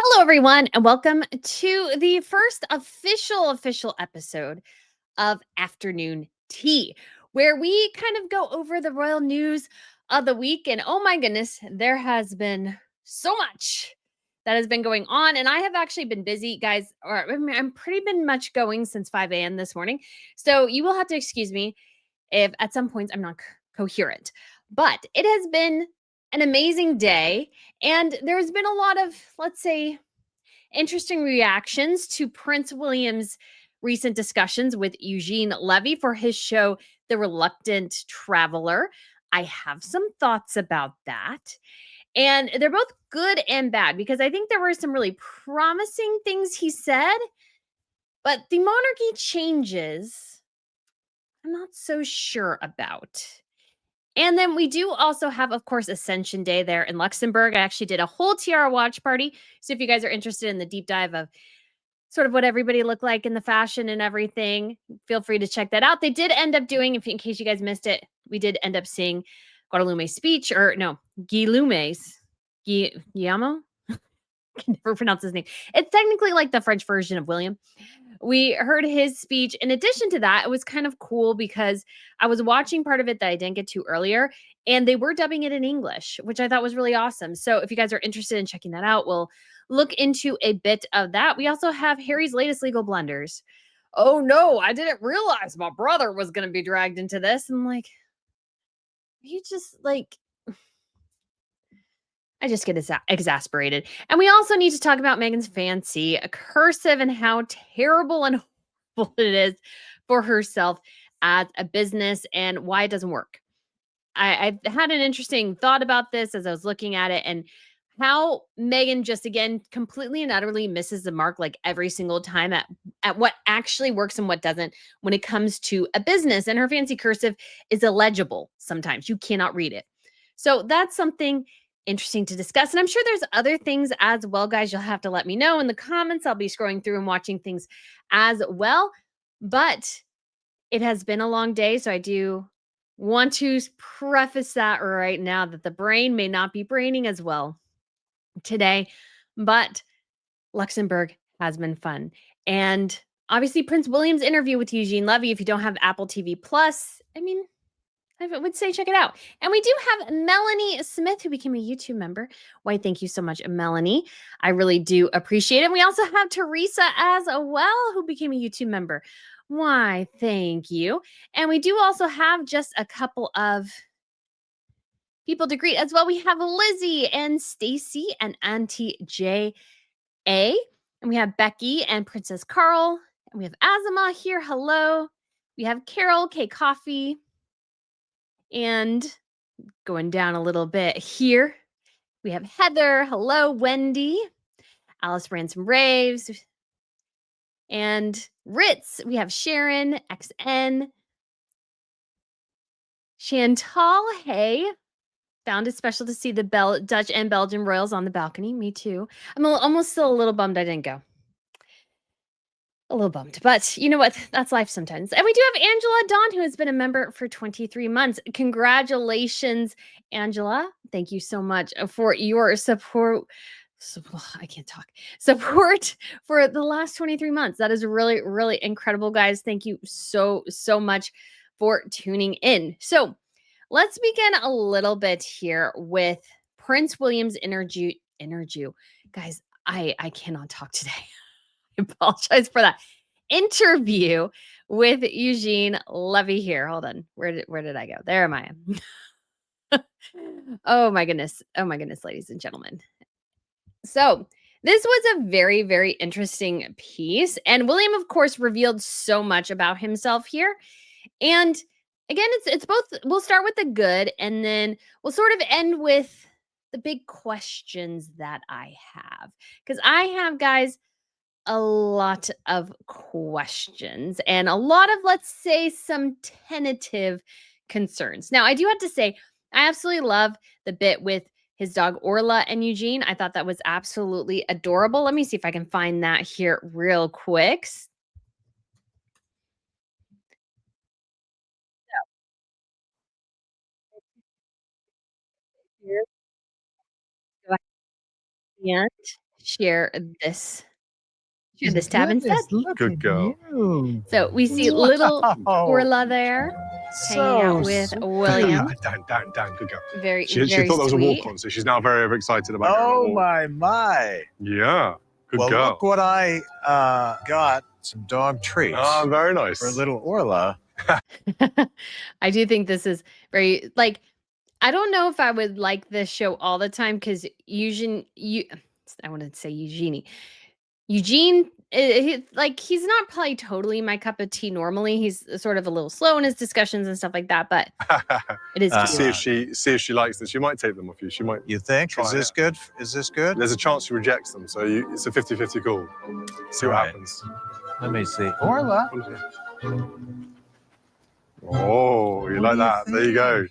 Hello, everyone, and welcome to the first official episode of Afternoon Tea, where we kind of go over the royal news of the week. And oh my goodness, there has been so much that has been going on. And I have actually been busy, guys, or I'm pretty been much going since 5 a.m. this morning. So you will have to excuse me if at some points I'm not coherent. But it has been an amazing day. And there's been a lot of, let's say, interesting reactions to Prince William's recent discussions with Eugene Levy for his show, The Reluctant Traveler. I have some thoughts about that. And they're both good and bad because I think there were some really promising things he said, but the monarchy changes, I'm not so sure about. And then we do also have, of course, Ascension Day there in Luxembourg. I actually did a whole tiara watch party. So if you guys are interested in the deep dive of sort of what everybody looked like in the fashion and everything, feel free to check that out. They did end up doing, if in case you guys missed it, we did end up seeing Guadalume's speech, or no, Guillaume's. Guillermo? I can never pronounce his name. It's technically like the French version of William. We heard his speech. In addition to that, it was kind of cool because I was watching part of it that I didn't get to earlier, and they were dubbing it in English, which I thought was really awesome. So if you guys are interested in checking that out, we'll look into a bit of that. We also have Harry's latest legal blunders. Oh no, I didn't realize my brother was going to be dragged into this. I'm like, he just like I just get exasperated. And we also need to talk about Megan's fancy, a cursive, and how terrible and horrible it is for herself as a business and why it doesn't work. I've had an interesting thought about this as I was looking at it and how Megan just again completely and utterly misses the mark like every single time at what actually works and what doesn't when it comes to a business. And her fancy cursive is illegible sometimes. You cannot read it. So that's something interesting to discuss. And I'm sure there's other things as well, guys. You'll have to let me know in the comments. I'll be scrolling through and watching things as well. But it has been a long day. So I do want to preface that right now that the brain may not be braining as well today, but Luxembourg has been fun. And obviously, Prince William's interview with Eugene Levy, if you don't have Apple TV Plus, I mean, I would say check it out. And we do have Melanie Smith, who became a YouTube member. Why, thank you so much, Melanie. I really do appreciate it. We also have Teresa as well, who became a YouTube member. Why, thank you. And we do also have just a couple of people to greet as well. We have Lizzie and Stacy and Auntie J A. And we have Becky and Princess Carl. And we have Azima here. Hello. We have Carol K Coffee. And going down a little bit here, we have Heather. Hello, Wendy. Alice Ransom Raves. And Ritz. We have Sharon, XN. Chantal, hey. Found it special to see the Dutch and Belgian royals on the balcony. Me too. I'm almost still a little bummed I didn't go. A little bummed, but you know what? That's life sometimes. And we do have Angela Dawn, who has been a member for 23 months. Congratulations, Angela. Thank you so much for your support. I can't talk. Support for the last 23 months. That is really, really incredible, guys. Thank you so much for tuning in. So let's begin a little bit here with Prince William's interview. Guys, I cannot talk today. I apologize for that. Interview with Eugene Levy here. Hold on. Where did I go? There am I. Oh my goodness. Oh my goodness, ladies and gentlemen. So, this was a very, very interesting piece. And William, of course, revealed so much about himself here. And again, it's both, we'll start with the good and then we'll sort of end with the big questions that I have. Because I have, guys, a lot of questions and a lot of, let's say, some tentative concerns. Now, I do have to say, I absolutely love the bit with his dog Orla and Eugene. I thought that was absolutely adorable. Let me see if I can find that here real quick. Here, go ahead. share this tab instead. Goodness, look Good at girl. you. So we see little Wow. Orla there hanging out So with sweet. William. Dan, good girl. Very, She very thought that was a sweet. walk-on, so she's now very, very excited about going on a Oh walk. my. Yeah, good Well, girl. look what I got. Some dog treats Oh, very nice. for little Orla. I do think this is very like I don't know if I would like this show all the time because I wanted to say Eugene, he's not probably totally my cup of tea normally. He's sort of a little slow in his discussions and stuff like that, but it is cute. see if she likes this. She might take them off you. She might. You think? Try Is this it. good? Is this good? There's a chance she rejects them, so it's a 50-50 call. See what Right. happens. Let me see. Orla. Oh, you like that? There you go.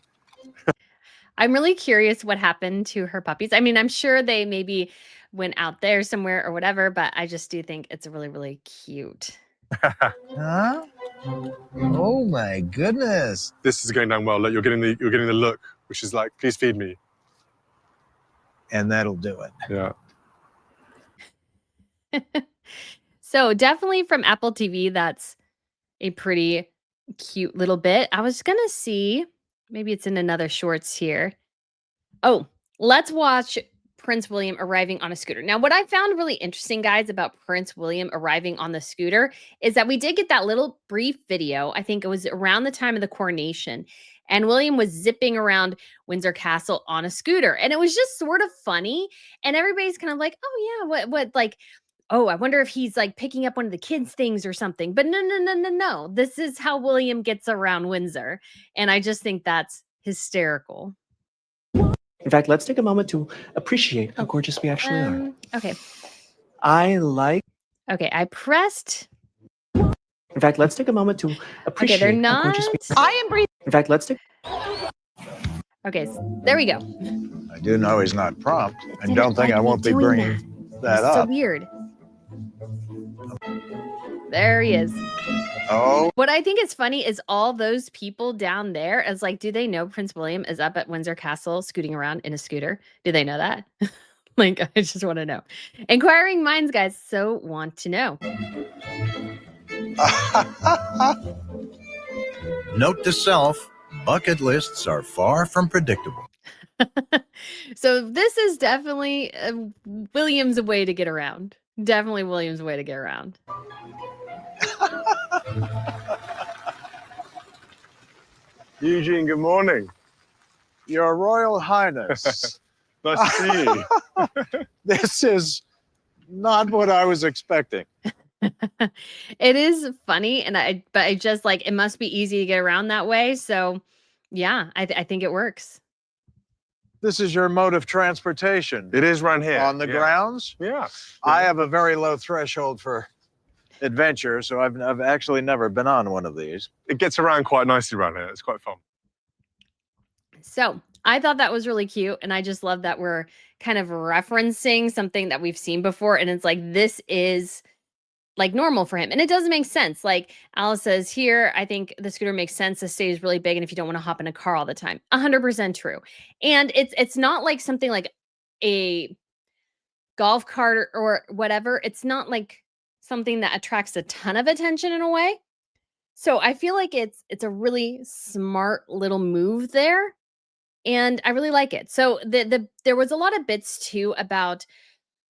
I'm really curious what happened to her puppies. I mean, I'm sure they maybe went out there somewhere or whatever, but I just do think it's really, really cute. Huh? Oh my goodness. This is going down well. Look, you're getting the look, which is like, please feed me. And that'll do it. Yeah. So definitely from Apple TV, that's a pretty cute little bit. I was gonna see, maybe it's in another shorts here. Oh, let's watch Prince William arriving on a scooter. Now, what I found really interesting, guys, about Prince William arriving on the scooter is that we did get that little brief video. I think it was around the time of the coronation. And William was zipping around Windsor Castle on a scooter. And it was just sort of funny. And everybody's kind of like, oh, yeah, what, like, oh, I wonder if he's like picking up one of the kids' things or something. But no. This is how William gets around Windsor. And I just think that's hysterical. In fact, let's take a moment to appreciate how gorgeous we actually are. Okay. Okay, I pressed. In fact, let's take a moment to appreciate they're how not. gorgeous we I am breathing. In fact, let's take. Okay, there we go. I do know he's not prompt. I didn't don't think like I me won't be doing bringing that It's up. so weird. There he is. Oh, What I think is funny is all those people down there is like, do they know Prince William is up at Windsor Castle scooting around in a scooter? Do they know that? Like, I just want to know. Inquiring minds, guys, so want to know. Note to self, bucket lists are far from predictable. So this is definitely William's way to get around. Definitely William's way to get around. Eugene, good morning. Your Royal Highness. Nice to see you. This is not what I was expecting. It is funny, but I just like it must be easy to get around that way. So, yeah, I think it works. This is your mode of transportation. It is around here. On the grounds? Yeah. I have a very low threshold for adventure, so I've actually never been on one of these. It gets around quite nicely around here. It's quite fun. So I thought that was really cute. And I just love that we're kind of referencing something that we've seen before. And it's like, this is like normal for him. And it doesn't make sense. Like Alice says here, I think the scooter makes sense. The state is really big. And if you don't want to hop in a car all the time, 100% true. And it's not like something like a golf cart or whatever. It's not like something that attracts a ton of attention in a way. So I feel like it's a really smart little move there. And I really like it. So there was a lot of bits too about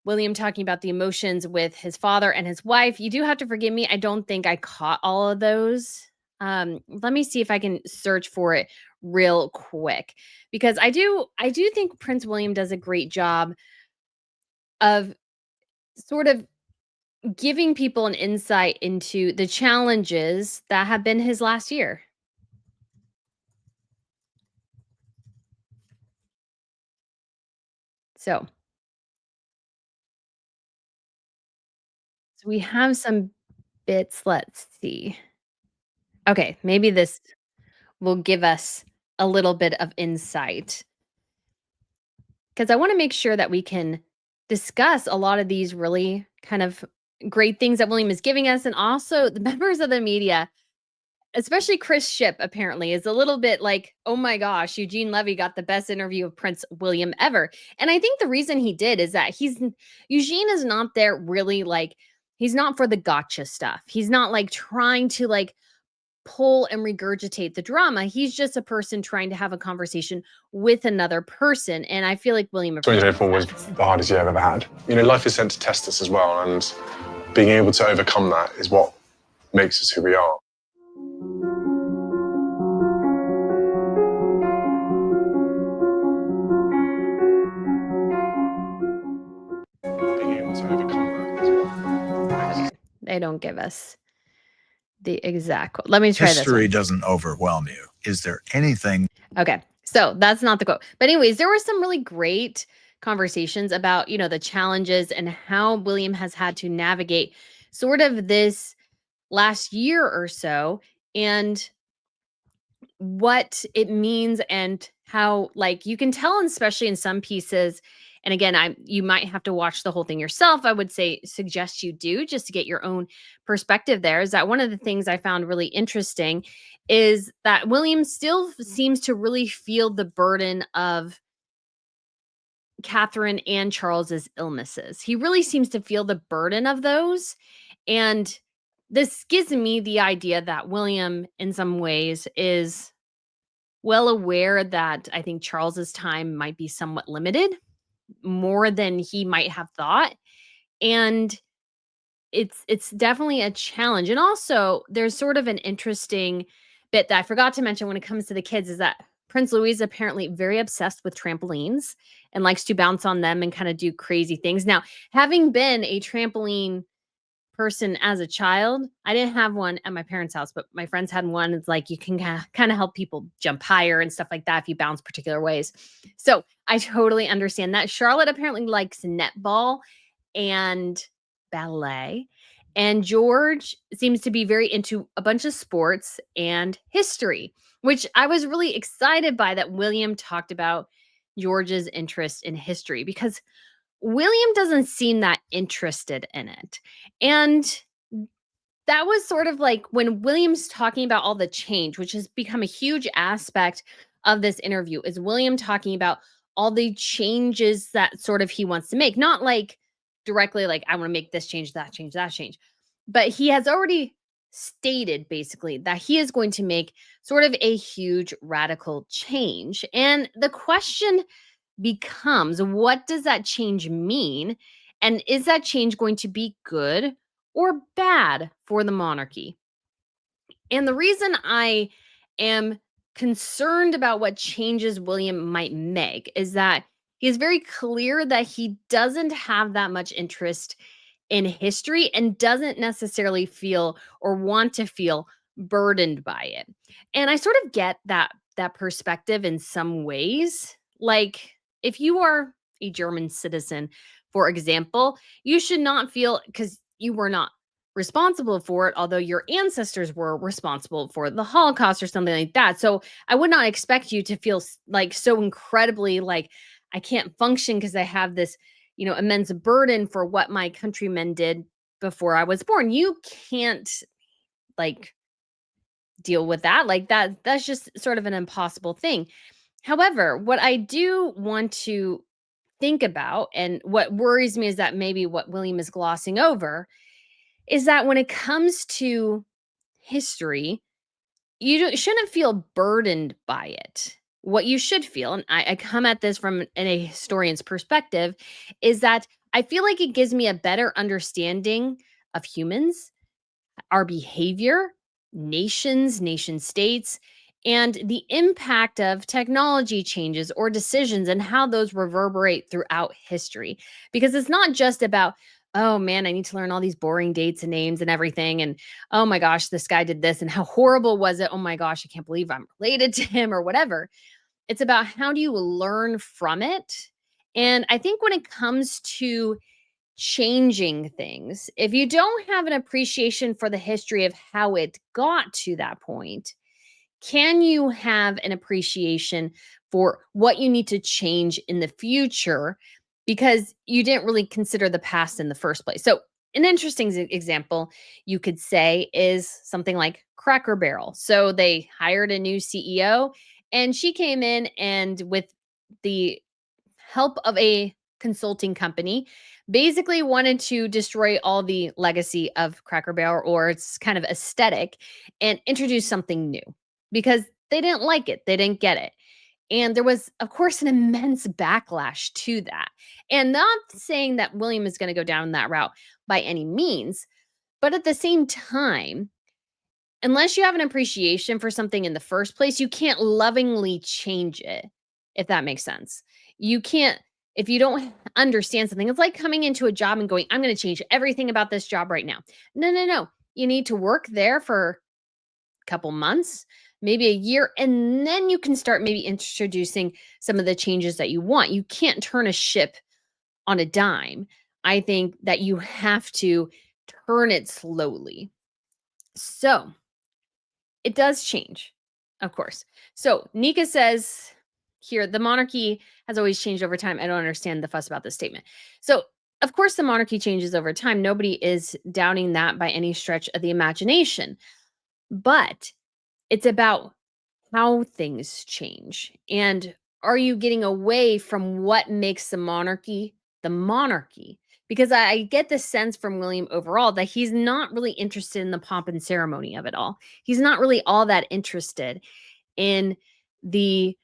William talking about the emotions with his father and his wife. You do have to forgive me. I don't think I caught all of those. Let me see if I can search for it real quick because I do think Prince William does a great job of sort of giving people an insight into the challenges that have been his last year. So we have some bits. Let's see. Okay, maybe this will give us a little bit of insight. Because I want to make sure that we can discuss a lot of these really kind of great things that William is giving us and also the members of the media. especially Chris Shipp apparently is a little bit like, oh my gosh, Eugene Levy got the best interview of Prince William ever. And I think the reason he did is that Eugene is not there really like, he's not for the gotcha stuff. He's not like trying to like pull and regurgitate the drama. He's just a person trying to have a conversation with another person. And I feel like William 2024 was appreciates that. the hardest year I've ever had. You know, life is sent to test us as well, and being able to overcome that is what makes us who we are. Being able to overcome that is what. They don't give us the exact quote. Let me try History this doesn't overwhelm you. Is there anything? one. Okay. So that's not the quote. But anyways, there were some really great conversations about, the challenges and how William has had to navigate sort of this last year or so and what it means and how like you can tell, especially in some pieces. And again, you might have to watch the whole thing yourself. I would suggest you do just to get your own perspective there. Is that one of the things I found really interesting is that William still seems to really feel the burden of Catherine and Charles's illnesses. He really seems to feel the burden of those. And this gives me the idea that William, in some ways, is well aware that I think Charles's time might be somewhat limited, more than he might have thought. And it's definitely a challenge. And also, there's sort of an interesting bit that I forgot to mention when it comes to the kids is that Prince Louis is apparently very obsessed with trampolines and likes to bounce on them and kind of do crazy things. Now, having been a trampoline person as a child, I didn't have one at my parents' house, but my friends had one. It's like you can kind of help people jump higher and stuff like that if you bounce particular ways. So I totally understand that. Charlotte apparently likes netball and ballet. And George seems to be very into a bunch of sports and history, which I was really excited by that William talked about George's interest in history because William doesn't seem that interested in it. And that was sort of like when William's talking about all the change, which has become a huge aspect of this interview, is William talking about all the changes that sort of he wants to make. Not like directly like, I want to make this change, that change, that change. But he has already stated basically that he is going to make sort of a huge radical change. And the question becomes, what does that change mean? And is that change going to be good or bad for the monarchy? And the reason I am concerned about what changes William might make is that he is very clear that he doesn't have that much interest in history and doesn't necessarily feel or want to feel burdened by it. And I sort of get that perspective in some ways. Like if you are a German citizen, for example, you should not feel because you were not responsible for it, although your ancestors were responsible for the Holocaust or something like that. So I would not expect you to feel like so incredibly like I can't function because I have this, immense burden for what my countrymen did before I was born. You can't like deal with that. Like that's just sort of an impossible thing. However, what I do want to think about and what worries me is that maybe what William is glossing over is that when it comes to history, shouldn't feel burdened by it. What you should feel, and I come at this from a historian's perspective, is that I feel like it gives me a better understanding of humans, our behavior, nations, nation states, and the impact of technology changes or decisions and how those reverberate throughout history. Because it's not just about, oh man, I need to learn all these boring dates and names and everything. And oh my gosh, this guy did this and how horrible was it? Oh my gosh, I can't believe I'm related to him or whatever. It's about how do you learn from it? And I think when it comes to changing things, if you don't have an appreciation for the history of how it got to that point, can you have an appreciation for what you need to change in the future because you didn't really consider the past in the first place? So an interesting example you could say is something like Cracker Barrel. So they hired a new CEO, and she came in and, with the help of a consulting company, basically wanted to destroy all the legacy of Cracker Barrel or its kind of aesthetic and introduce something new because they didn't like it. They didn't get it. And there was, of course, an immense backlash to that. And not saying that William is going to go down that route by any means, but at the same time, unless you have an appreciation for something in the first place, you can't lovingly change it, if that makes sense. You can't, if you don't understand something, it's like coming into a job and going, I'm going to change everything about this job right now. No, no, no. You need to work there for a couple months, maybe a year, and then you can start maybe introducing some of the changes that you want. You can't turn a ship on a dime. I think that you have to turn it slowly. So, it does change, of course. So Nika says here, the monarchy has always changed over time. I don't understand the fuss about this statement. So, of course, the monarchy changes over time. Nobody is doubting that by any stretch of the imagination. But it's about how things change. And are you getting away from what makes the monarchy the monarchy? Because I get the sense from William overall that he's not really interested in the pomp and ceremony of it all. He's not really all that interested in the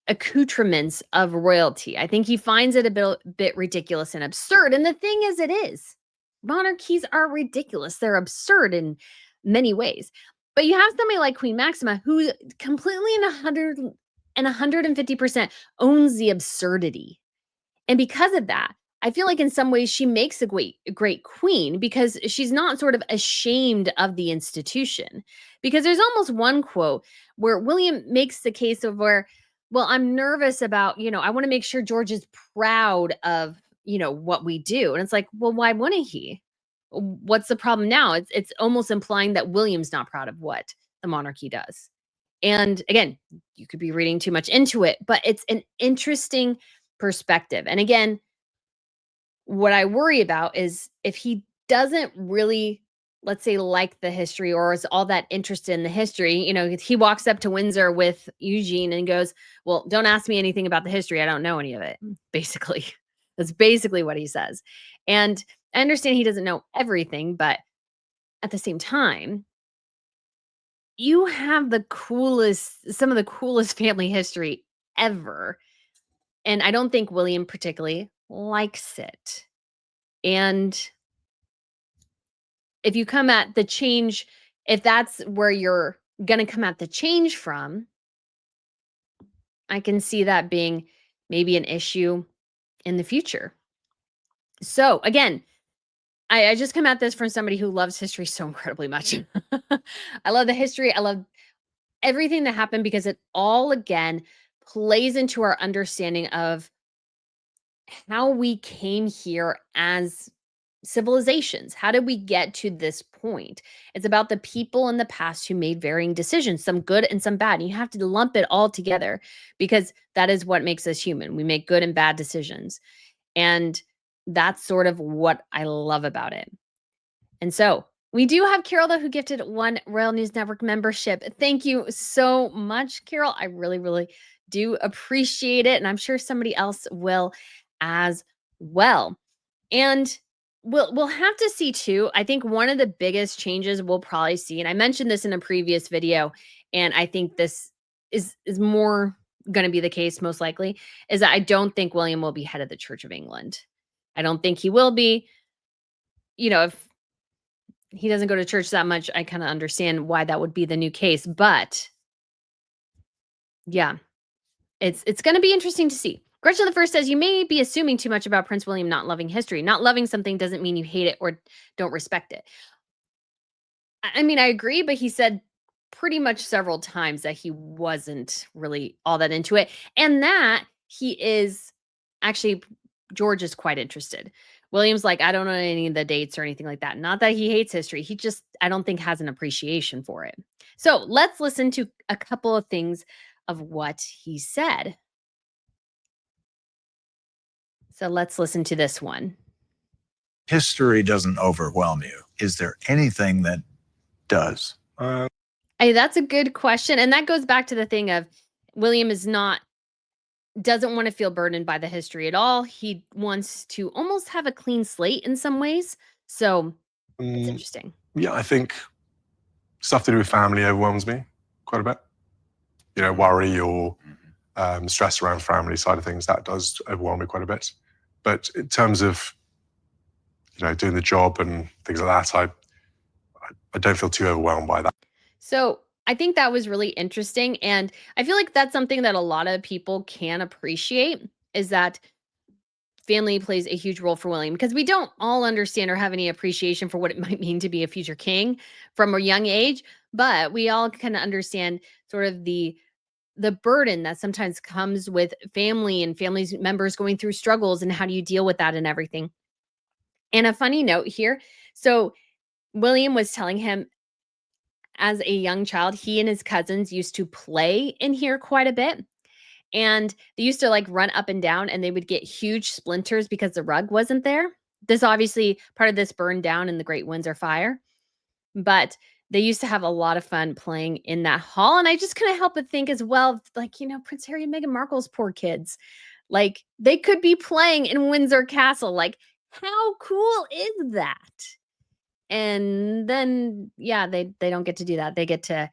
accoutrements of royalty. I think he finds it a bit ridiculous and absurd. And the thing is, it is. Monarchies are ridiculous. They're absurd in many ways. But you have somebody like Queen Maxima who completely and 150% owns the absurdity. And because of that, I feel like in some ways she makes a great queen because she's not sort of ashamed of the institution. Because there's almost one quote where William makes the case of where, well, I'm nervous about, I want to make sure George is proud of, what we do. And it's like, well, why wouldn't he? What's the problem now? It's almost implying that William's not proud of what the monarchy does. And again, you could be reading too much into it, but it's an interesting perspective. And again, what I worry about is if he doesn't really, let's say, like the history or is all that interested in the history, he walks up to Windsor with Eugene and goes, well, don't ask me anything about the history. I don't know any of it. Basically, that's basically what he says. And I understand he doesn't know everything, but at the same time, you have some of the coolest family history ever. And I don't think William particularly likes it. And if you come at the change, if that's where you're going to come at the change from, I can see that being maybe an issue in the future. So again, I just come at this from somebody who loves history so incredibly much. I love the history. I love everything that happened because it all, again, plays into our understanding of how we came here as civilizations. How did we get to this point? It's about the people in the past who made varying decisions, some good and some bad. And you have to lump it all together because that is what makes us human. We make good and bad decisions. And that's sort of what I love about it. And so we do have Carol, though, who gifted 1 Royal News Network membership. Thank you so much, Carol. I really, really do appreciate it. And I'm sure somebody else will as well. And we'll have to see too. I think one of the biggest changes we'll probably see, and I mentioned this in a previous video, and I think this is more going to be the case most likely, is that I don't think William will be head of the Church of England. I don't think he will be. If he doesn't go to church that much, I kind of understand why that would be the new case. But yeah, it's going to be interesting to see. Gretchen the First says, you may be assuming too much about Prince William not loving history. Not loving something doesn't mean you hate it or don't respect it. I mean, I agree, but he said pretty much several times that he wasn't really all that into it. And that he is actually, George is quite interested. William's like, I don't know any of the dates or anything like that. Not that he hates history. He just, I don't think, has an appreciation for it. So let's listen to a couple of things of what he said. So let's listen to this one. history doesn't overwhelm you, is there anything that does? That's a good question. And that goes back to the thing of William doesn't want to feel burdened by the history at all. He wants to almost have a clean slate in some ways. So it's interesting. Yeah, I think stuff to do with family overwhelms me quite a bit. You know, worry or stress around family side of things, that does overwhelm me quite a bit. But in terms of, you know, doing the job and things like that, I don't feel too overwhelmed by that. So I think that was really interesting. And I feel like that's something that a lot of people can appreciate, is that family plays a huge role for William, because we don't all understand or have any appreciation for what it might mean to be a future king from a young age, but we all kind of understand sort of the burden that sometimes comes with family and family members going through struggles, and how do you deal with that and everything. And a funny note here. So William was telling him, as a young child, he and his cousins used to play in here quite a bit. And they used to like run up and down, and they would get huge splinters because the rug wasn't there. This obviously, part of this burned down in the Great Windsor Fire, but they used to have a lot of fun playing in that hall. And I just couldn't help but think as well, like, Prince Harry and Meghan Markle's poor kids, like they could be playing in Windsor Castle. Like, how cool is that? And then, yeah, they don't get to do that. They get to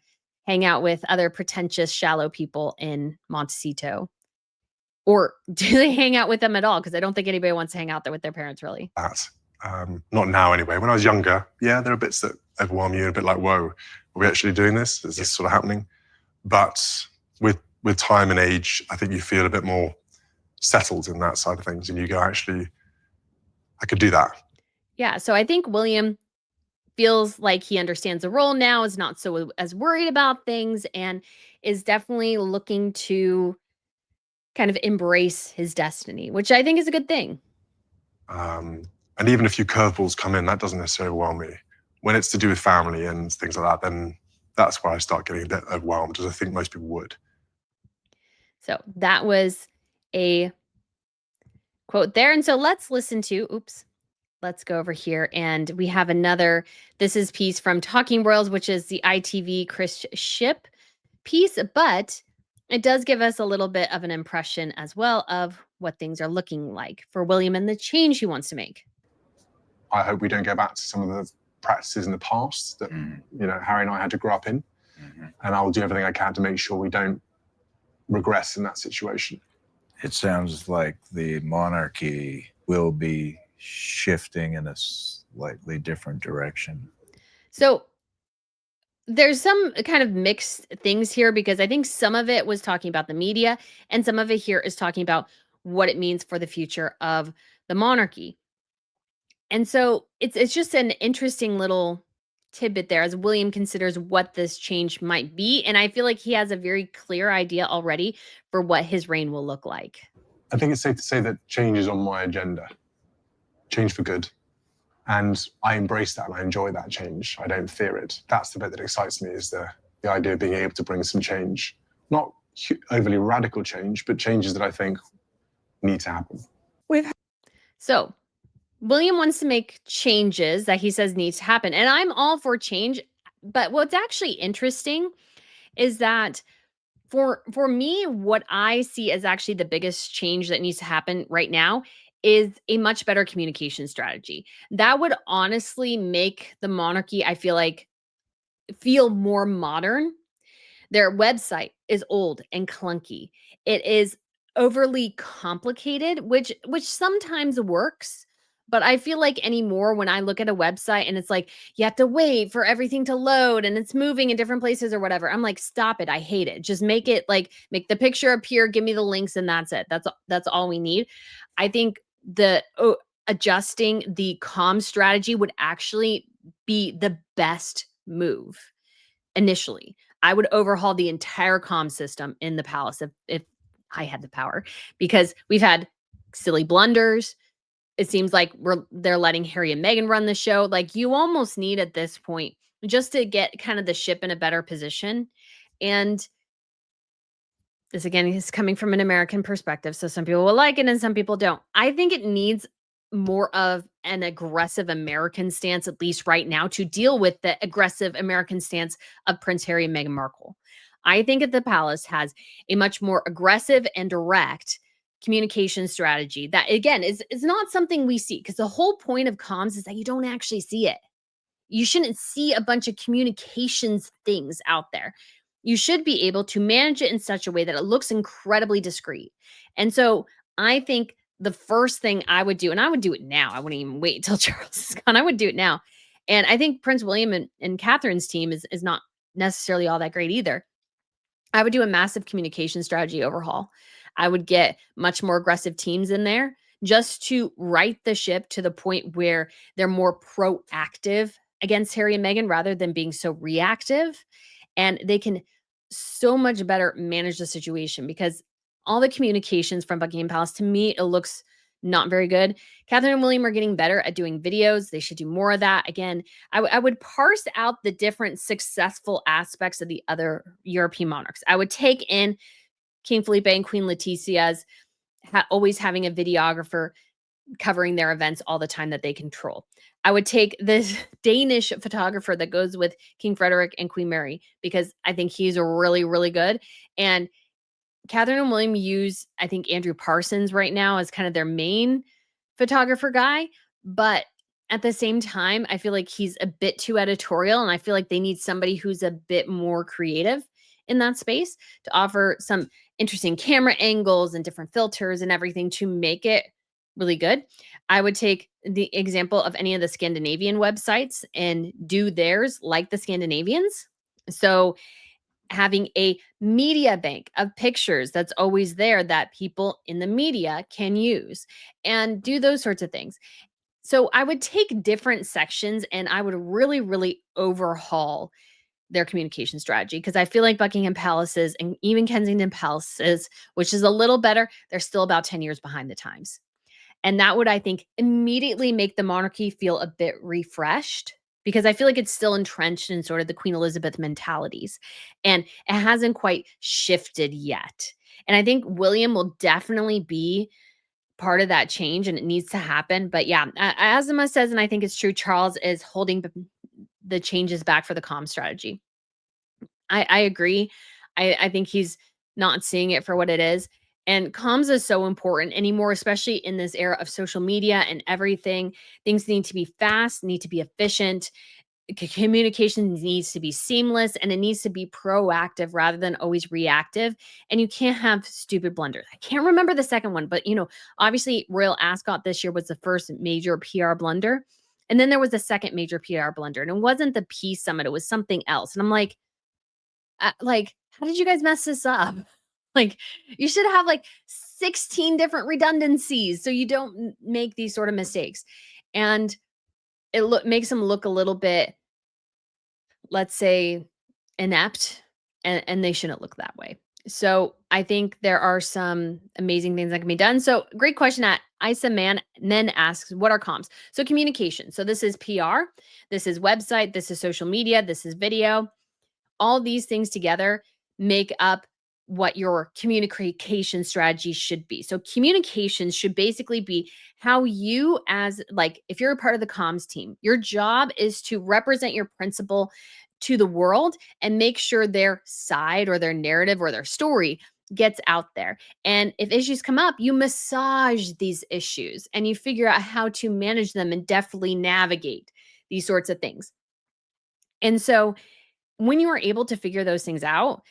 hang out with other pretentious, shallow people in Montecito. Or do they hang out with them at all? Because I don't think anybody wants to hang out there with their parents, really. That. Not now, anyway. When I was younger, yeah, there are bits that overwhelm you, a bit like, whoa, are we actually doing this? Is this sort of happening? But with time and age, I think you feel a bit more settled in that side of things, and you go, actually, I could do that. Yeah, so I think William feels like he understands the role now, is not so as worried about things, and is definitely looking to kind of embrace his destiny, which I think is a good thing. And even if a few curveballs come in, that doesn't necessarily overwhelm me. When it's to do with family and things like that, then that's where I start getting a bit overwhelmed, as I think most people would. So that was a quote there. And so let's go over here, and we have this is piece from Talking Royals, which is the ITV Chris Ship piece, but it does give us a little bit of an impression as well of what things are looking like for William and the change he wants to make. I hope we don't go back to some of the practices in the past that Harry and I had to grow up in, and I'll do everything I can to make sure we don't regress in that situation. It sounds like the monarchy will be shifting in a slightly different direction. So there's some kind of mixed things here, because I think some of it was talking about the media, and some of it here is talking about what it means for the future of the monarchy. And so it's just an interesting little tidbit there as William considers what this change might be. And I feel like he has a very clear idea already for what his reign will look like. I think it's safe to say that change is on my agenda. Change for good. And I embrace that and I enjoy that change. I don't fear it. That's the bit that excites me, is the idea of being able to bring some change. Not overly radical change, but changes that I think need to happen. So William wants to make changes that he says needs to happen. And I'm all for change. But what's actually interesting is that for me, what I see as actually the biggest change that needs to happen right now is a much better communication strategy. That would honestly make the monarchy, I feel like, feel more modern. Their website is old and clunky. It is overly complicated, which sometimes works. But I feel like anymore, when I look at a website and it's like, you have to wait for everything to load and it's moving in different places or whatever, I'm like, stop it. I hate it. Just make it like, make the picture appear, give me the links, and that's it. That's all we need. I think adjusting the comm strategy would actually be the best move initially. I would overhaul the entire comm system in the palace if I had the power, because we've had silly blunders. It seems like they're letting Harry and Meghan run the show. Like, you almost need at this point just to get kind of the ship in a better position. And this, again, is coming from an American perspective. So some people will like it and some people don't. I think it needs more of an aggressive American stance, at least right now, to deal with the aggressive American stance of Prince Harry and Meghan Markle. I think that the palace has a much more aggressive and direct communication strategy that, again, is not something we see, because the whole point of comms is that you don't actually see it. You shouldn't see a bunch of communications things out there. You should be able to manage it in such a way that it looks incredibly discreet. And so I think the first thing I would do, and I would do it now, I wouldn't even wait until Charles is gone. I would do it now. And I think Prince William and Catherine's team is not necessarily all that great either. I would do a massive communication strategy overhaul. I would get much more aggressive teams in there just to right the ship to the point where they're more proactive against Harry and Meghan rather than being so reactive. And they can so much better manage the situation, because all the communications from Buckingham Palace, to me, it looks not very good. Catherine and William are getting better at doing videos. They should do more of that. Again, I would parse out the different successful aspects of the other European monarchs. I would take in King Felipe and Queen Letitia's always having a videographer covering their events all the time that they control. I would take this Danish photographer that goes with King Frederick and Queen Mary, because I think he's really, really good. And Catherine and William use, I think, Andrew Parsons right now as kind of their main photographer guy. But at the same time, I feel like he's a bit too editorial, and I feel like they need somebody who's a bit more creative in that space to offer some interesting camera angles and different filters and everything to make it really good. I would take the example of any of the Scandinavian websites and do theirs like the Scandinavians. So having a media bank of pictures that's always there that people in the media can use and do those sorts of things. So I would take different sections and I would really, really overhaul their communication strategy, because I feel like Buckingham Palaces and even Kensington Palaces, which is a little better, they're still about 10 years behind the times. And that would, I think, immediately make the monarchy feel a bit refreshed, because I feel like it's still entrenched in sort of the Queen Elizabeth mentalities and it hasn't quite shifted yet. And I think William will definitely be part of that change, and it needs to happen. But yeah, as Emma says, and I think it's true, Charles is holding the changes back for the comm strategy. I agree. I think he's not seeing it for what it is. And comms is so important anymore, especially in this era of social media and everything. Things need to be fast, need to be efficient. Communication needs to be seamless, and it needs to be proactive rather than always reactive. And you can't have stupid blunders. I can't remember the second one, but obviously Royal Ascot this year was the first major PR blunder. And then there was a second major PR blunder, and it wasn't the Peace Summit, it was something else. And I'm like, how did you guys mess this up? Like, you should have like 16 different redundancies so you don't make these sort of mistakes. And it makes them look a little bit, let's say, inept, and they shouldn't look that way. So I think there are some amazing things that can be done. So great question at Isa Men asks, what are comms? So communication. So this is PR, this is website, this is social media, this is video. All these things together make up what your communication strategy should be. So communications should basically be how you, as like, if you're a part of the comms team, your job is to represent your principal to the world and make sure their side or their narrative or their story gets out there. And if issues come up, you massage these issues and you figure out how to manage them and definitely navigate these sorts of things. And so when you are able to figure those things out,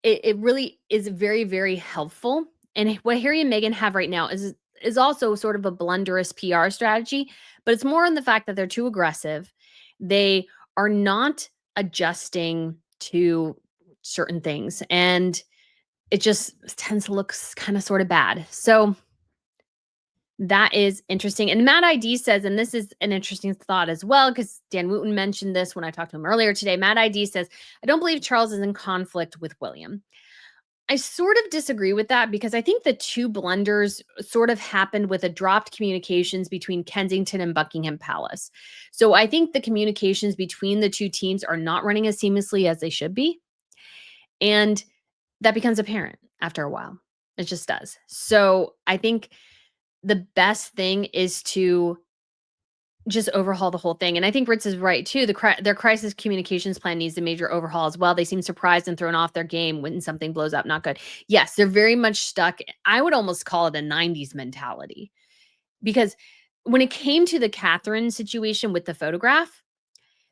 it really is very, very helpful. And what Harry and Meghan have right now is also sort of a blunderous PR strategy, but it's more on the fact that they're too aggressive. They are not adjusting to certain things, and it just tends to look kind of sort of bad. So that is interesting. And Matt ID says, and this is an interesting thought as well, because Dan Wooten mentioned this when I talked to him earlier today. Matt ID says, I don't believe Charles is in conflict with William. I sort of disagree with that, because I think the two blunders sort of happened with a dropped communications between Kensington and Buckingham Palace. So I think the communications between the two teams are not running as seamlessly as they should be. And that becomes apparent after a while. It just does. So I think the best thing is to just overhaul the whole thing. And I think Ritz is right too. Their crisis communications plan needs a major overhaul as well. They seem surprised and thrown off their game when something blows up. Not good. Yes, they're very much stuck. I would almost call it a 90s mentality, because when it came to the Catherine situation with the photograph,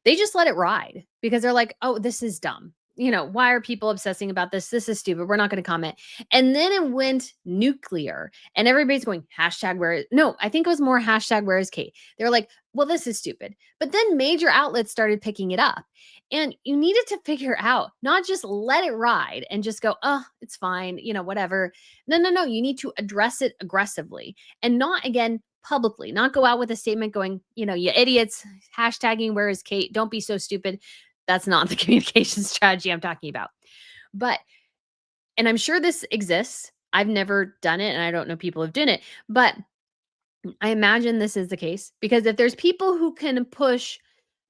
they just let it ride because they're like, oh, this is dumb. Why are people obsessing about this? This is stupid. We're not going to comment. And then it went nuclear and everybody's going hashtag no, I think it was more hashtag where is Kate? They're like, well, this is stupid. But then major outlets started picking it up, and you needed to figure out, not just let it ride and just go, oh, it's fine, whatever. No. You need to address it aggressively, and not again publicly, not go out with a statement going, you idiots, hashtagging where is Kate? Don't be so stupid. That's not the communication strategy I'm talking about. But, and I'm sure this exists. I've never done it and I don't know people who've done it, but I imagine this is the case, because if there's people who can push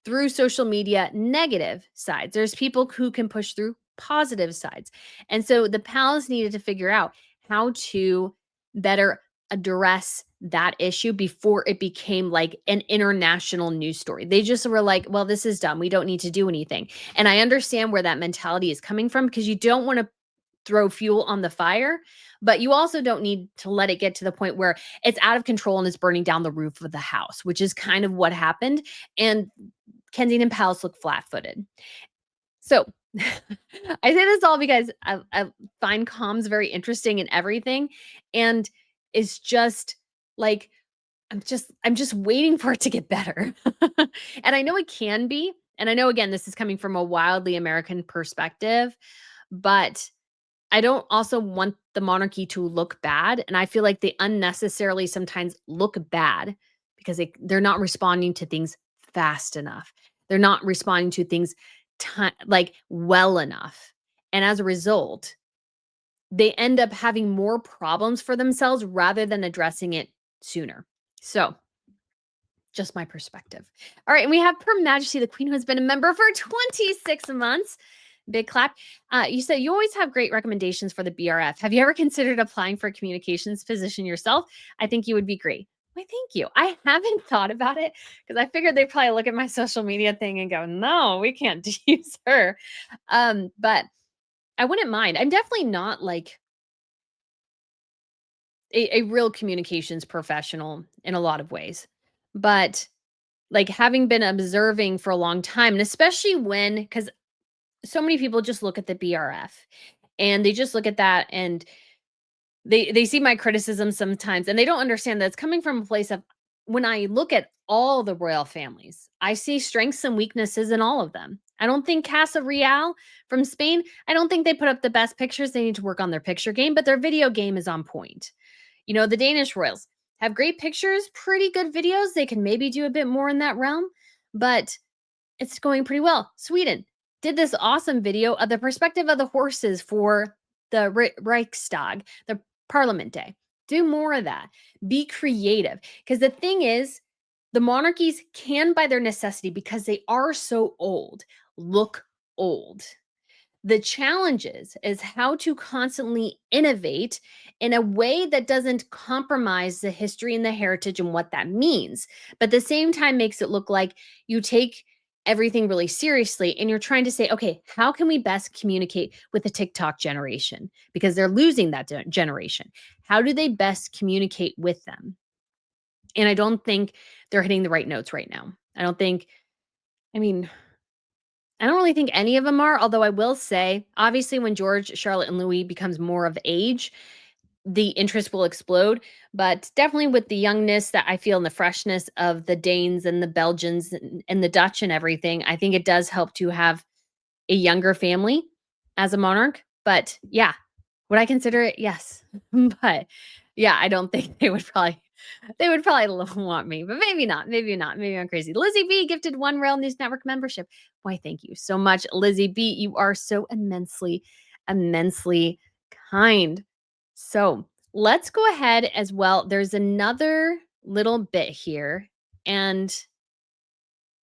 through social media negative sides, there's people who can push through positive sides. And so the pals needed to figure out how to better address that issue before it became like an international news story. They just were like, well, this is dumb. We don't need to do anything. And I understand where that mentality is coming from, because you don't want to throw fuel on the fire, but you also don't need to let it get to the point where it's out of control and it's burning down the roof of the house, which is kind of what happened. And Kensington Palace looked flat-footed. So I say this all because I find comms very interesting in everything, and it's just like I'm just waiting for it to get better. And I know it can be, and I know again this is coming from a wildly American perspective, but I don't also want the monarchy to look bad, and I feel like they unnecessarily sometimes look bad because they're not responding to things fast enough. They're not responding to things like well enough. And as a result, they end up having more problems for themselves rather than addressing it sooner. So, just my perspective. All right, and we have Her Majesty the Queen, who has been a member for 26 months. Big clap. You said you always have great recommendations for the BRF. Have you ever considered applying for a communications position yourself? I think you would be great. Why, thank you. I haven't thought about it because I figured they'd probably look at my social media thing and go, no, we can't use her. But I wouldn't mind. I'm definitely not like a real communications professional in a lot of ways. But like having been observing for a long time, and especially because so many people just look at the BRF and they just look at that and they see my criticism sometimes, and they don't understand that it's coming from a place of, when I look at all the royal families, I see strengths and weaknesses in all of them. I don't think Casa Real from Spain, I don't think they put up the best pictures. They need to work on their picture game, but their video game is on point. The Danish royals have great pictures, pretty good videos. They can maybe do a bit more in that realm, but it's going pretty well. Sweden did this awesome video of the perspective of the horses for the Reichstag, the Parliament Day. Do more of that. Be creative. Because the thing is, the monarchies can, by their necessity, because they are so old, look old. The challenge is how to constantly innovate in a way that doesn't compromise the history and the heritage and what that means, but at the same time makes it look like you take everything really seriously and you're trying to say, okay, how can we best communicate with the TikTok generation? Because they're losing that generation. How do they best communicate with them? And I don't think they're hitting the right notes right now. I don't really think any of them are, although I will say, obviously, when George, Charlotte, and Louis becomes more of age, the interest will explode. But definitely with the youngness that I feel and the freshness of the Danes and the Belgians and the Dutch and everything, I think it does help to have a younger family as a monarch. But yeah, would I consider it? Yes. But yeah, I don't think they would probably want me, but maybe not. Maybe not. Maybe I'm crazy. Lizzie B gifted 1 Rail News Network membership. Why, thank you so much, Lizzie B. You are so immensely, immensely kind. So let's go ahead as well. There's another little bit here, and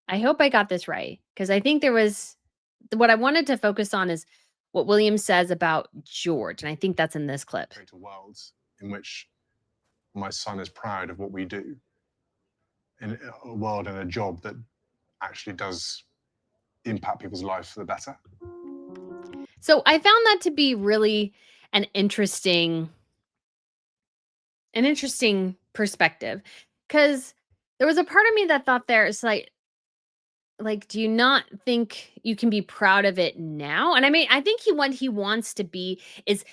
I hope I got this right, because I think what I wanted to focus on is what William says about George, and I think that's in this clip. Create a world in which my son is proud of what we do in a world and a job that actually does impact people's life for the better. So I found that to be really an interesting perspective, because there was a part of me that thought there's like, do you not think you can be proud of it now? And I mean, I think what he wants to be is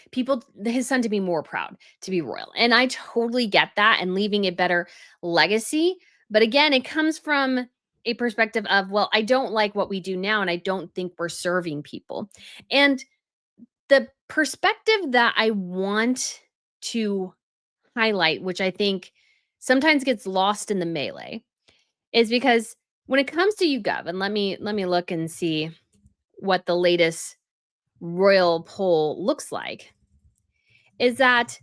his son to be more proud to be royal. And I totally get that, and leaving a better legacy. But again, it comes from a perspective of, well, I don't like what we do now, and I don't think we're serving people. And the perspective that I want to highlight, which I think sometimes gets lost in the melee, is because when it comes to YouGov, and let me look and see what the latest royal poll looks like, is that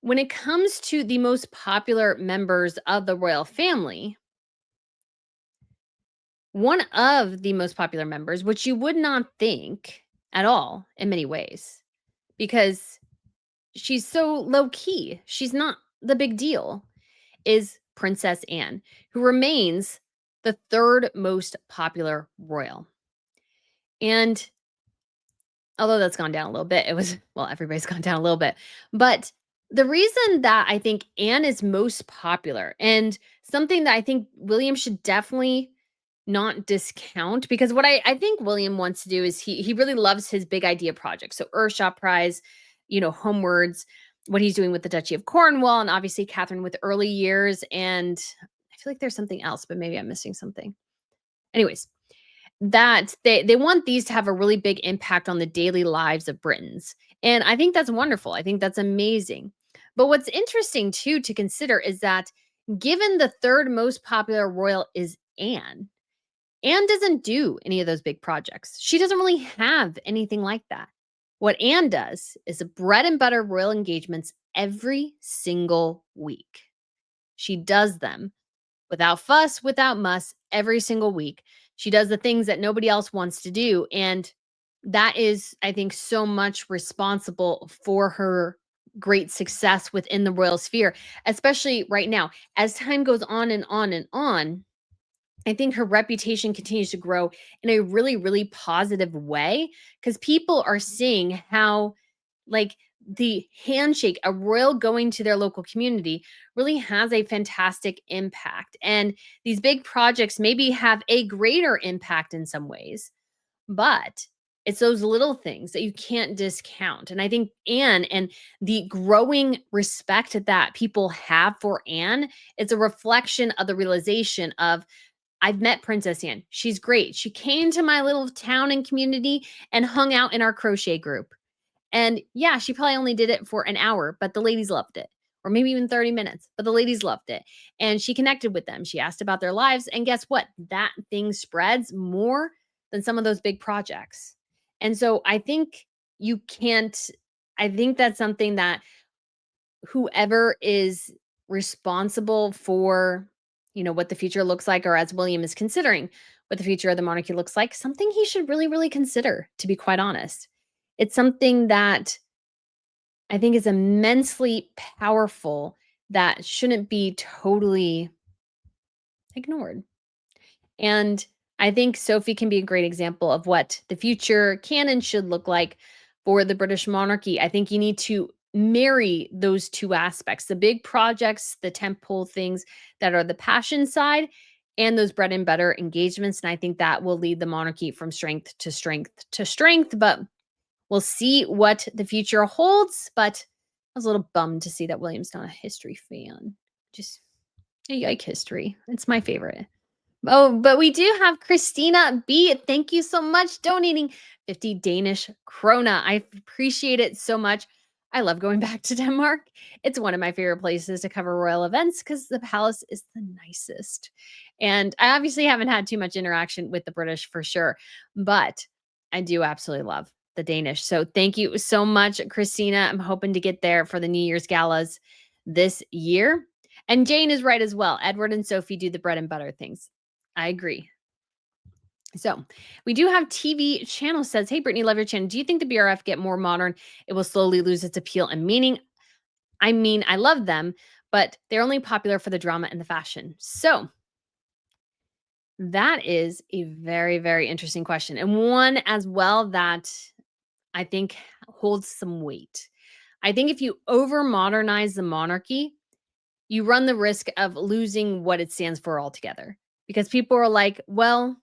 when it comes to the most popular members of the royal family, one of the most popular members, which you would not think at all in many ways, because she's so low key, she's not the big deal, is Princess Anne, who remains the third most popular royal. And although that's gone down a little bit, everybody's gone down a little bit. But the reason that I think Anne is most popular, and something that I think William should definitely not discount, because what I think William wants to do is he really loves his big idea project. So Earnshaw Prize, Homewards, what he's doing with the Duchy of Cornwall, and obviously Catherine with early years. And I feel like there's something else, but maybe I'm missing something. Anyways, that they want these to have a really big impact on the daily lives of Britons. And I think that's wonderful. I think that's amazing. But what's interesting too to consider is that given the third most popular royal is Anne doesn't do any of those big projects. She doesn't really have anything like that. What Anne does is the bread and butter royal engagements every single week. She does them without fuss, without muss, every single week. She does the things that nobody else wants to do. And that is, I think, so much responsible for her great success within the royal sphere, especially right now. As time goes on and on and on, I think her reputation continues to grow in a really, really positive way, because people are seeing how, like, the handshake, a royal going to their local community, really has a fantastic impact. And these big projects maybe have a greater impact in some ways, but it's those little things that you can't discount. And I think Anne, and the growing respect that people have for Anne, it's a reflection of the realization of, I've met Princess Anne. She's great. She came to my little town and community and hung out in our crochet group. And yeah, she probably only did it for an hour, but the ladies loved it. Or maybe even 30 minutes, but the ladies loved it. And she connected with them. She asked about their lives. And guess what? That thing spreads more than some of those big projects. And so I think I think that's something that whoever is responsible for, what the future looks like, or as William is considering what the future of the monarchy looks like, something he should really, really consider, to be quite honest. It's something that I think is immensely powerful that shouldn't be totally ignored. And I think Sophie can be a great example of what the future can and should look like for the British monarchy. I think you need to marry those two aspects, the big projects, the tentpole things that are the passion side, and those bread and butter engagements. And I think that will lead the monarchy from strength to strength to strength. But we'll see what the future holds. But I was a little bummed to see that William's not a history fan. Just, I like history. It's my favorite. Oh, but we do have Christina B. Thank you so much, donating 50 Danish krona. I appreciate it so much. I love going back to Denmark. It's one of my favorite places to cover royal events because the palace is the nicest. And I obviously haven't had too much interaction with the British for sure, but I do absolutely love the Danish. So thank you so much, Christina. I'm hoping to get there for the New Year's galas this year. And Jane is right as well. Edward and Sophie do the bread and butter things. I agree. So we do have TV channel says, hey, Brittany, love your channel. Do you think the BRF get more modern? It will slowly lose its appeal and meaning. I mean, I love them, but they're only popular for the drama and the fashion. So that is a very, very interesting question, and one as well that I think holds some weight. I think if you over modernize the monarchy, you run the risk of losing what it stands for altogether. Because people are like, well,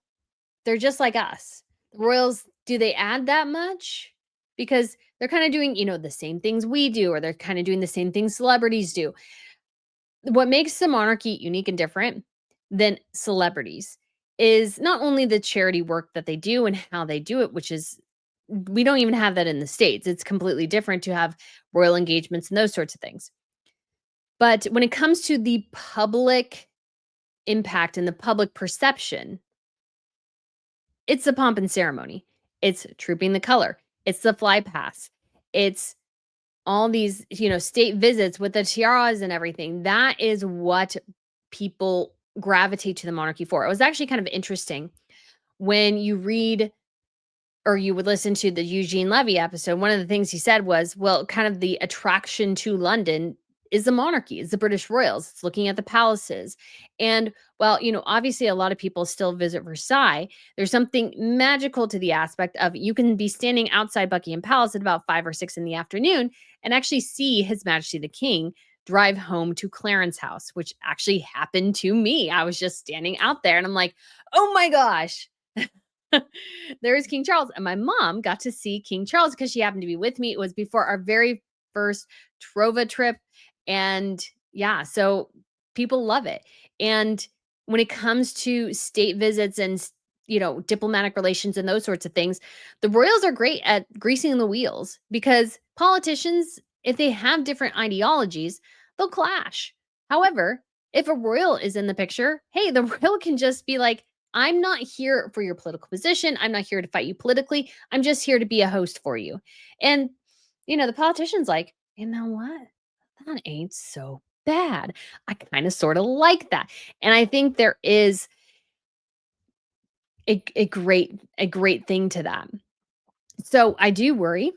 they're just like us. The royals, do they add that much? Because they're kind of doing, the same things we do, or they're kind of doing the same things celebrities do. What makes the monarchy unique and different than celebrities is not only the charity work that they do and how they do it, which is we don't even have that in the States. It's completely different to have royal engagements and those sorts of things. But when it comes to the public impact and the public perception, it's the pomp and ceremony. It's trooping the color. It's the fly pass. It's all these, state visits with the tiaras and everything. That is what people gravitate to the monarchy for. It was actually kind of interesting when you read or you would listen to the Eugene Levy episode. One of the things he said was, well, kind of the attraction to London is the monarchy, is the British royals. It's looking at the palaces. And well, obviously a lot of people still visit Versailles. There's something magical to the aspect of you can be standing outside Buckingham Palace at about 5 or 6 in the afternoon and actually see His Majesty the King drive home to Clarence House, which actually happened to me. I was just standing out there and I'm like, oh my gosh. There is King Charles. And my mom got to see King Charles because she happened to be with me. It was before our very first Trova trip. And yeah, so people love it. And when it comes to state visits and diplomatic relations and those sorts of things, the royals are great at greasing the wheels because politicians, if they have different ideologies, they'll clash. However, if a royal is in the picture, hey, the royal can just be like, I'm not here for your political position. I'm not here to fight you politically. I'm just here to be a host for you. And, the politician's like, you know what? That ain't so bad. I kind of sort of like that. And I think there is a great thing to that. So I do worry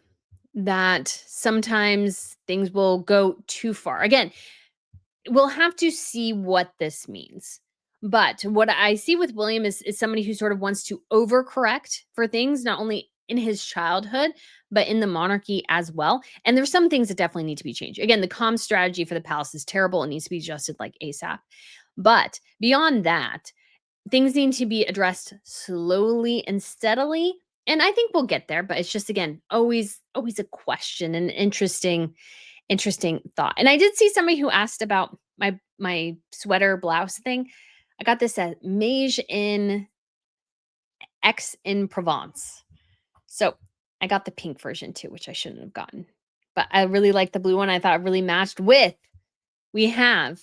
that sometimes things will go too far. Again, we'll have to see what this means. But what I see with William is somebody who sort of wants to overcorrect for things, not only in his childhood, but in the monarchy as well. And there's some things that definitely need to be changed. Again, the comm strategy for the palace is terrible. It needs to be adjusted like ASAP. But beyond that, things need to be addressed slowly and steadily. And I think we'll get there, but it's just, again, always a question and interesting thought. And I did see somebody who asked about my sweater blouse thing. I got this at Mage in Aix-en-Provence. So I got the pink version too, which I shouldn't have gotten. But I really like the blue one. I thought it really matched with, we have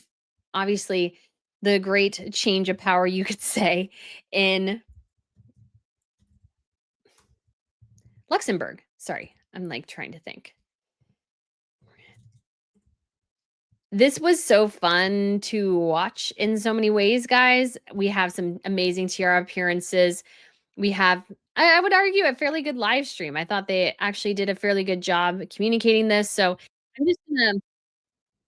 obviously the great change of power, you could say, in Luxembourg. Sorry, I'm like trying to think. This was so fun to watch in so many ways, guys. We have some amazing tiara appearances. We have, I would argue, a fairly good live stream. I thought they actually did a fairly good job communicating this. So I'm just going to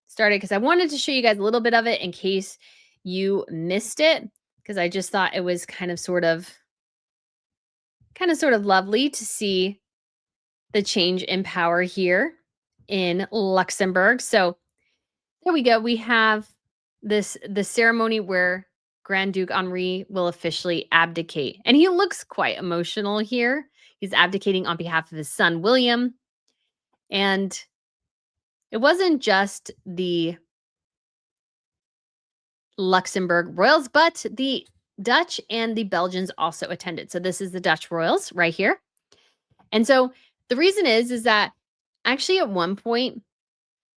start it because I wanted to show you guys a little bit of it in case you missed it, because I just thought it was kind of sort of lovely to see the change in power here in Luxembourg. So there we go. We have the ceremony where Grand Duke Henri will officially abdicate. And he looks quite emotional here. He's abdicating on behalf of his son, William. And it wasn't just the Luxembourg royals, but the Dutch and the Belgians also attended. So this is the Dutch royals right here. And so the reason is that actually at one point,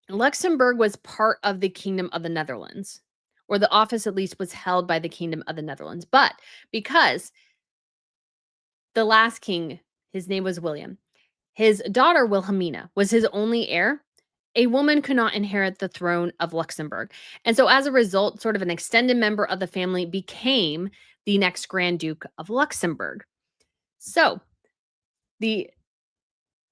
Luxembourg was part of the Kingdom of the Netherlands, or the office at least was held by the Kingdom of the Netherlands. But because the last king, his name was William, his daughter Wilhelmina was his only heir, a woman could not inherit the throne of Luxembourg. And so as a result, sort of an extended member of the family became the next Grand Duke of Luxembourg. So the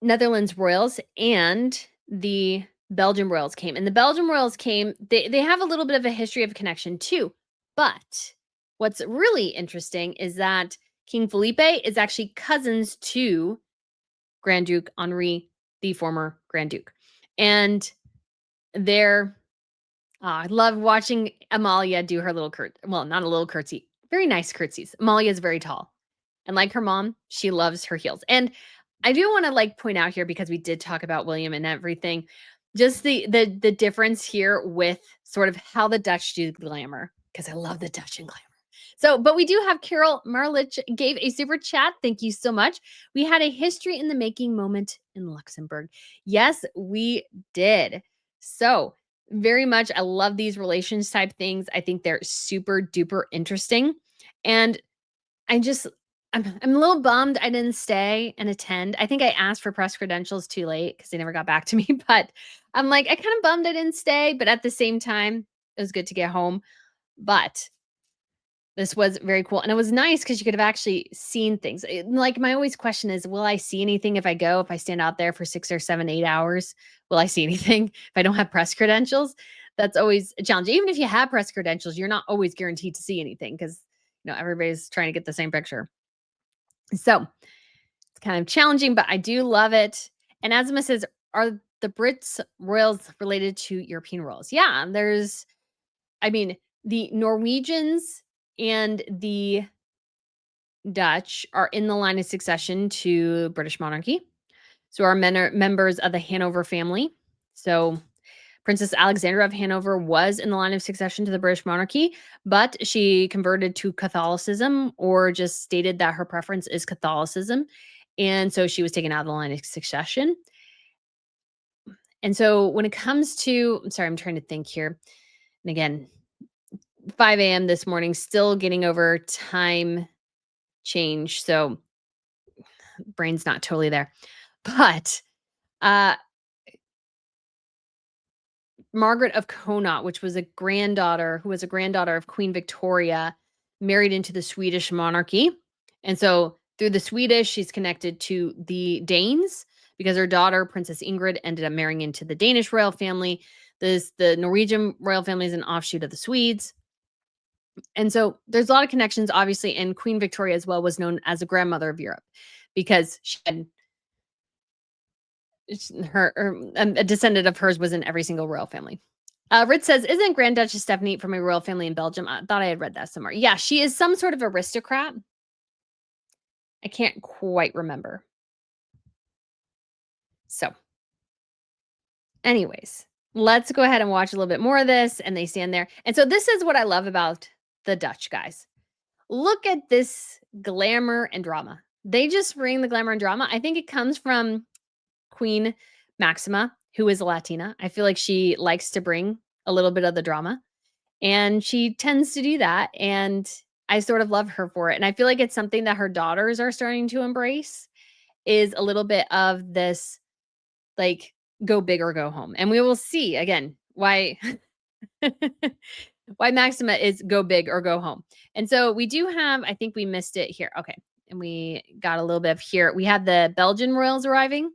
Netherlands royals and the Belgian royals came. And the Belgian royals came, they have a little bit of a history of connection too. But what's really interesting is that King Felipe is actually cousins to Grand Duke Henri, the former Grand Duke. And they're, I love watching Amalia do her little well, not a little curtsy, very nice curtsies. Amalia is very tall. And like her mom, she loves her heels. And I do want to like point out here, because we did talk about William and everything, just the difference here with sort of how the Dutch do glamour, because I love the Dutch and glamour. So, but we do have Carol Marlich gave a super chat. Thank you so much. We had a history in the making moment in Luxembourg. Yes, we did. So, very much, I love these relations type things. I think they're super duper interesting. And I'm a little bummed I didn't stay and attend. I think I asked for press credentials too late because they never got back to me. But I'm like, I kind of bummed I didn't stay. But at the same time, it was good to get home. But this was very cool. And it was nice because you could have actually seen things. Like my always question is, will I see anything if I go? If I stand out there for 6 or 7, 8 hours, will I see anything if I don't have press credentials? That's always a challenge. Even if you have press credentials, you're not always guaranteed to see anything because, everybody's trying to get the same picture. So it's kind of challenging, but I do love it. And Azima says, are the Brits royals related to European royals? Yeah, the Norwegians and the Dutch are in the line of succession to British monarchy. So are members of the Hanover family. So Princess Alexandra of Hanover was in the line of succession to the British monarchy, but she converted to Catholicism or just stated that her preference is Catholicism. And so she was taken out of the line of succession. And so when it comes to, I'm sorry, I'm trying to think here. And again, 5 a.m. this morning, still getting over time change. So brain's not totally there. But Margaret of Connaught, which was a granddaughter of Queen Victoria, married into the Swedish monarchy. And so through the Swedish, she's connected to the Danes because her daughter, Princess Ingrid, ended up marrying into the Danish royal family. The Norwegian royal family is an offshoot of the Swedes. And so there's a lot of connections, obviously, and Queen Victoria as well was known as a grandmother of Europe because she had a descendant of hers was in every single royal family. Ritz says, isn't Grand Duchess Stephanie from a royal family in Belgium? I thought I had read that somewhere. Yeah, she is some sort of aristocrat. I can't quite remember. So, anyways, let's go ahead and watch a little bit more of this. And they stand there. And so this is what I love about the Dutch guys. Look at this glamour and drama. They just bring the glamour and drama. I think it comes from Queen Maxima, who is a Latina. I feel like she likes to bring a little bit of the drama, and she tends to do that. And I sort of love her for it. And I feel like it's something that her daughters are starting to embrace, is a little bit of this, like, go big or go home. And we will see again why why Maxima is go big or go home. And so we do have, I think we missed it here. Okay. And we got a little bit of here. We have the Belgian royals arriving.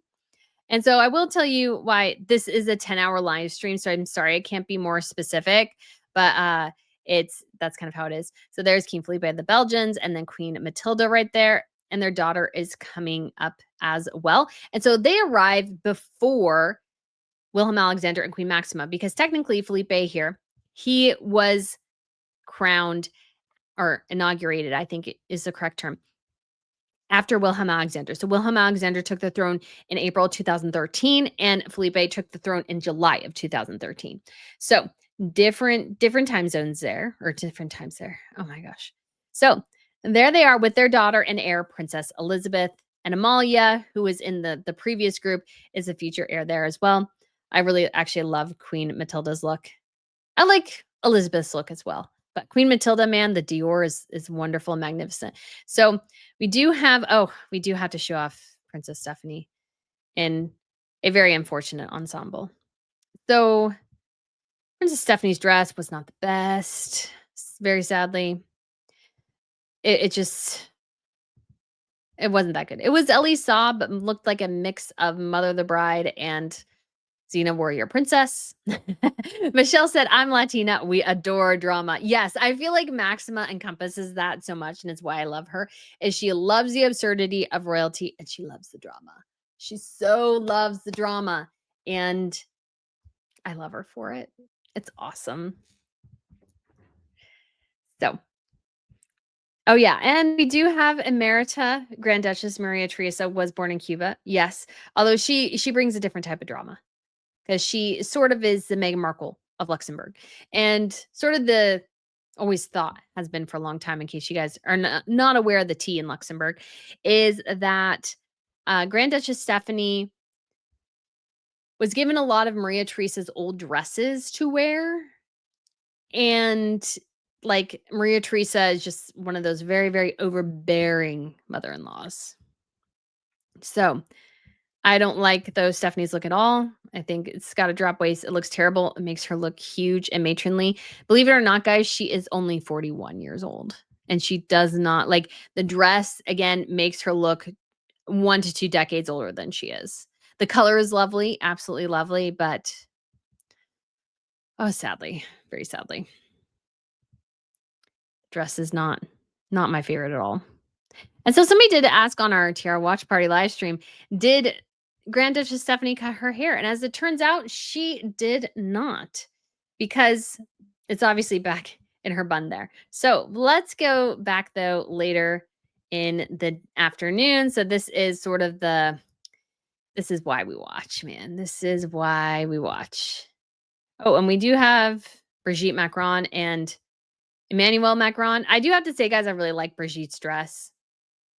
And so I will tell you why this is a 10-hour live stream. So I'm sorry, I can't be more specific, but that's kind of how it is. So there's King Felipe of the Belgians and then Queen Matilda right there. And their daughter is coming up as well. And so they arrived before Wilhelm Alexander and Queen Maxima, because technically Felipe here, he was crowned or inaugurated, I think is the correct term, after Wilhelm Alexander. So Wilhelm Alexander took the throne in April 2013, and Felipe took the throne in July of 2013. So different time zones there, or different times there. Oh my gosh. So there they are with their daughter and heir, Princess Elizabeth, and Amalia, who was in the previous group, is a future heir there as well. I really actually love Queen Matilda's look. I like Elizabeth's look as well. But Queen Matilda, man, the Dior is wonderful and magnificent. So we do have to show off Princess Stephanie in a very unfortunate ensemble. So Princess Stephanie's dress was not the best, very sadly. It wasn't that good. It was Ellie Saw, but looked like a mix of Mother of the Bride and Xena Warrior Princess. Michelle said, I'm Latina. We adore drama. Yes, I feel like Maxima encompasses that so much, and it's why I love her, is she loves the absurdity of royalty and she loves the drama. She so loves the drama, and I love her for it. It's awesome. So, oh yeah, and we do have Emerita Grand Duchess Maria Theresa was born in Cuba. Yes, although she brings a different type of drama because she sort of is the Meghan Markle of Luxembourg, and sort of the always thought has been for a long time. In case you guys are not aware of the tea in Luxembourg, is that Grand Duchess Stephanie was given a lot of Maria Theresa's old dresses to wear. And like Maria Theresa is just one of those very, very overbearing mother-in-laws. So I don't like those Stephanie's look at all. I think it's got a drop waist. It looks terrible. It makes her look huge and matronly. Believe it or not, guys, she is only 41 years old. And she does not like the dress, again, makes her look 1 to 2 decades older than she is. The color is lovely, absolutely lovely, but oh, sadly, very sadly, dress is not my favorite at all. And so somebody did ask on our Tiara Watch Party live stream, did Grand Duchess Stephanie cut her hair? And as it turns out, she did not, because it's obviously back in her bun there. So let's go back though later in the afternoon. So this is sort of this is why we watch, man. This is why we watch. Oh, and we do have Brigitte Macron and Emmanuel Macron. I do have to say, guys, I really like Brigitte's dress.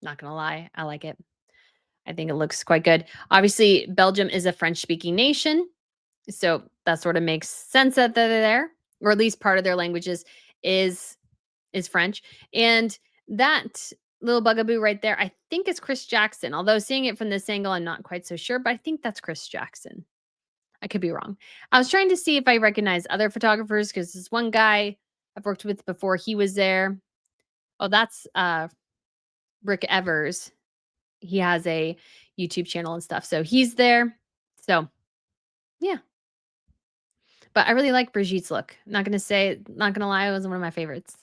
Not gonna lie, I like it. I think it looks quite good. Obviously, Belgium is a French-speaking nation, so that sort of makes sense that they're there, or at least part of their languages is French. And that little bugaboo right there, I think is Chris Jackson. Although seeing it from this angle, I'm not quite so sure, but I think that's Chris Jackson. I could be wrong. I was trying to see if I recognize other photographers because this one guy I've worked with before, he was there. Oh, that's Rick Evers. He has a YouTube channel and stuff. So he's there. So yeah. But I really like Brigitte's look. Not gonna lie, it was one of my favorites.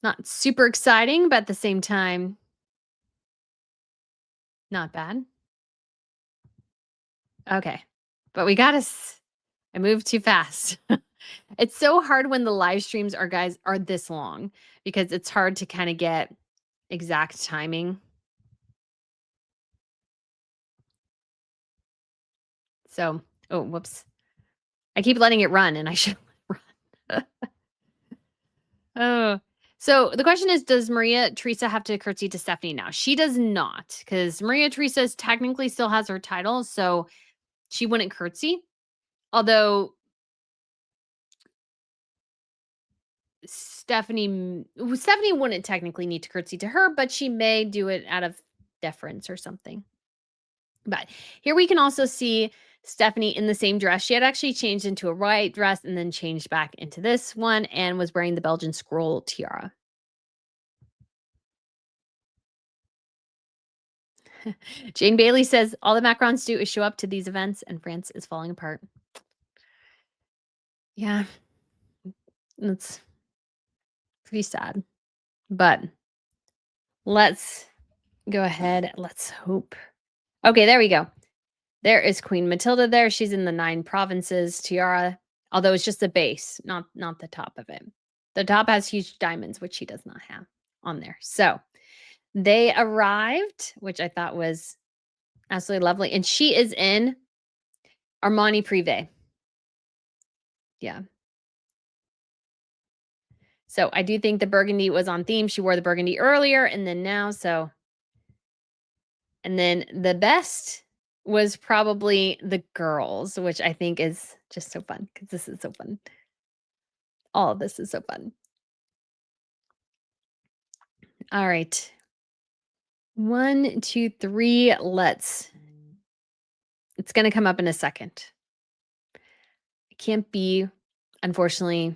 Not super exciting, but at the same time, not bad. Okay. But we gotta I moved too fast. It's so hard when the live streams are this long because it's hard to kind of get exact timing. So, oh, whoops. I keep letting it run and I should run. Oh. So the question is, does Maria Theresa have to curtsy to Stephanie now? She does not, because Maria Theresa technically still has her title, so she wouldn't curtsy. Although Stephanie wouldn't technically need to curtsy to her, but she may do it out of deference or something. But here we can also see Stephanie in the same dress. She had actually changed into a white dress and then changed back into this one and was wearing the Belgian scroll tiara. Jane Bailey says, all the Macrons do is show up to these events and France is falling apart. Yeah, that's pretty sad. But let's go ahead. Let's hope. Okay, there we go. There is Queen Matilda there. She's in the 9 provinces tiara, although it's just the base, not the top of it. The top has huge diamonds, which she does not have on there. So they arrived, which I thought was absolutely lovely. And she is in Armani Privé. Yeah. So I do think the burgundy was on theme. She wore the burgundy earlier and then now. So, and then the best was probably the girls, which I think is just so fun because this is so fun. All of this is so fun. All right. 1, 2, 3. It's going to come up in a second. I can't be, unfortunately,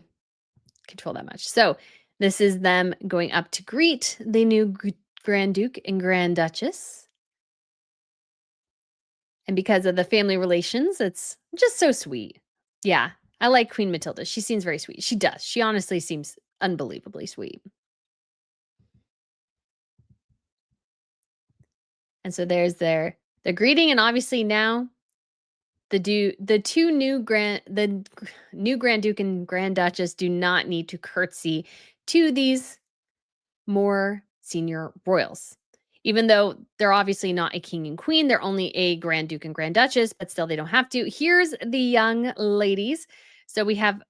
control that much. So this is them going up to greet the new Grand Duke and Grand Duchess. And because of the family relations, it's just so sweet. Yeah, I like Queen Matilda. She seems very sweet. She does. She honestly seems unbelievably sweet. And so there's their greeting, and obviously now the new Grand Duke and Grand Duchess do not need to curtsy to these more senior royals. Even though they're obviously not a king and queen, they're only a Grand Duke and Grand Duchess, but still they don't have to. Here's the young ladies. So we have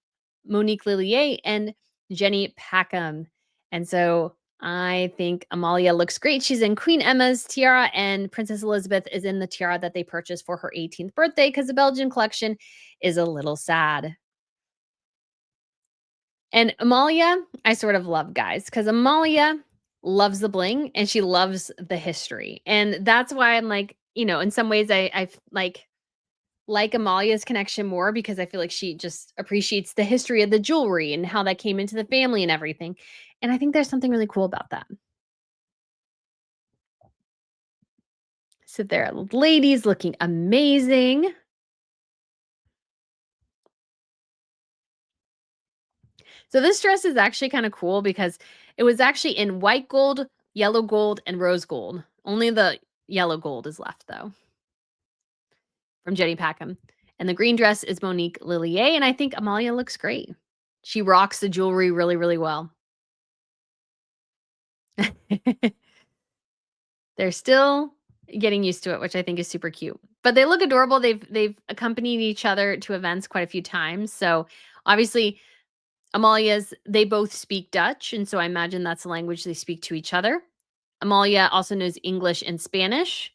Monique Lillier and Jenny Packham. And so I think Amalia looks great. She's in Queen Emma's tiara, and Princess Elizabeth is in the tiara that they purchased for her 18th birthday because the Belgian collection is a little sad. And Amalia, I sort of love, guys, because Amalia loves the bling and she loves the history. And that's why I'm like, in some ways I like Amalia's connection more because I feel like she just appreciates the history of the jewelry and how that came into the family and everything. And I think there's something really cool about that. So there are ladies looking amazing. So this dress is actually kind of cool because it was actually in white gold, yellow gold, and rose gold. Only the yellow gold is left, though, from Jenny Packham. And the green dress is Monique Lillier, and I think Amalia looks great. She rocks the jewelry really, really well. They're still getting used to it, which I think is super cute. But they look adorable. They've accompanied each other to events quite a few times. So obviously they both speak Dutch, and so I imagine that's the language they speak to each other. Amalia also knows English and Spanish.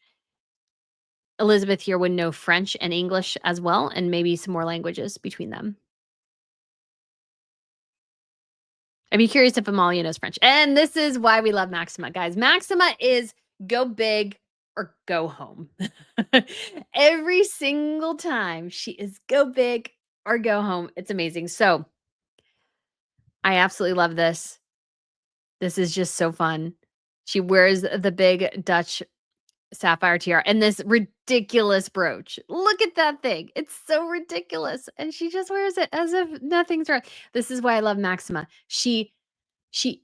Elizabeth here would know French and English as well, and maybe some more languages between them. I'd be curious if Amalia knows French. And this is why we love Maxima, guys. Maxima is go big or go home. Every single time she is go big or go home. It's amazing. So I absolutely love this. This is just so fun. She wears the big Dutch sapphire tiara and this ridiculous brooch. Look at that thing. It's so ridiculous. And she just wears it as if nothing's wrong. This is why I love Maxima. She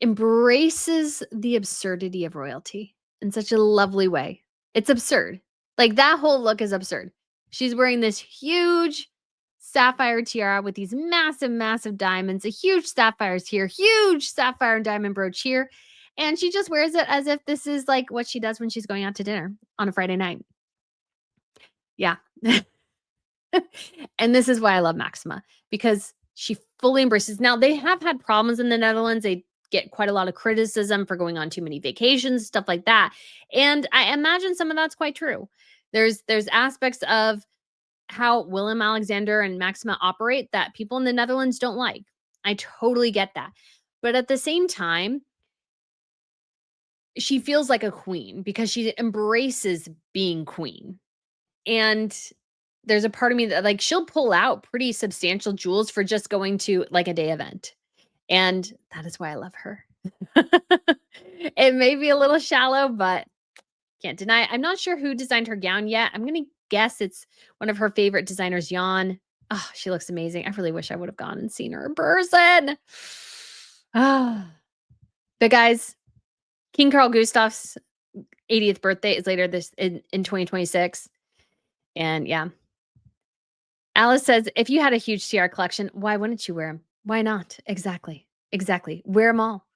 embraces the absurdity of royalty in such a lovely way. It's absurd. Like that whole look is absurd. She's wearing this huge sapphire tiara with these massive, massive diamonds, a huge sapphires here, huge sapphire and diamond brooch here. And she just wears it as if this is like what she does when she's going out to dinner on a Friday night. Yeah. And this is why I love Maxima, because she fully embraces. Now, they have had problems in the Netherlands. They get quite a lot of criticism for going on too many vacations, stuff like that. And I imagine some of that's quite true. There's aspects of how Willem Alexander and Maxima operate that people in the Netherlands don't like. I totally get that. But at the same time, she feels like a queen because she embraces being queen. And there's a part of me that like she'll pull out pretty substantial jewels for just going to like a day event. And that is why I love her. It may be a little shallow, but can't deny it. I'm not sure who designed her gown yet. I'm going to guess it's one of her favorite designers, Jan. Oh, she looks amazing. I really wish I would have gone and seen her in person. Ah. But guys, King Carl Gustaf's 80th birthday is later in 2026. And yeah. Alice says, if you had a huge tiara collection, why wouldn't you wear them? Why not? Exactly. Wear them all.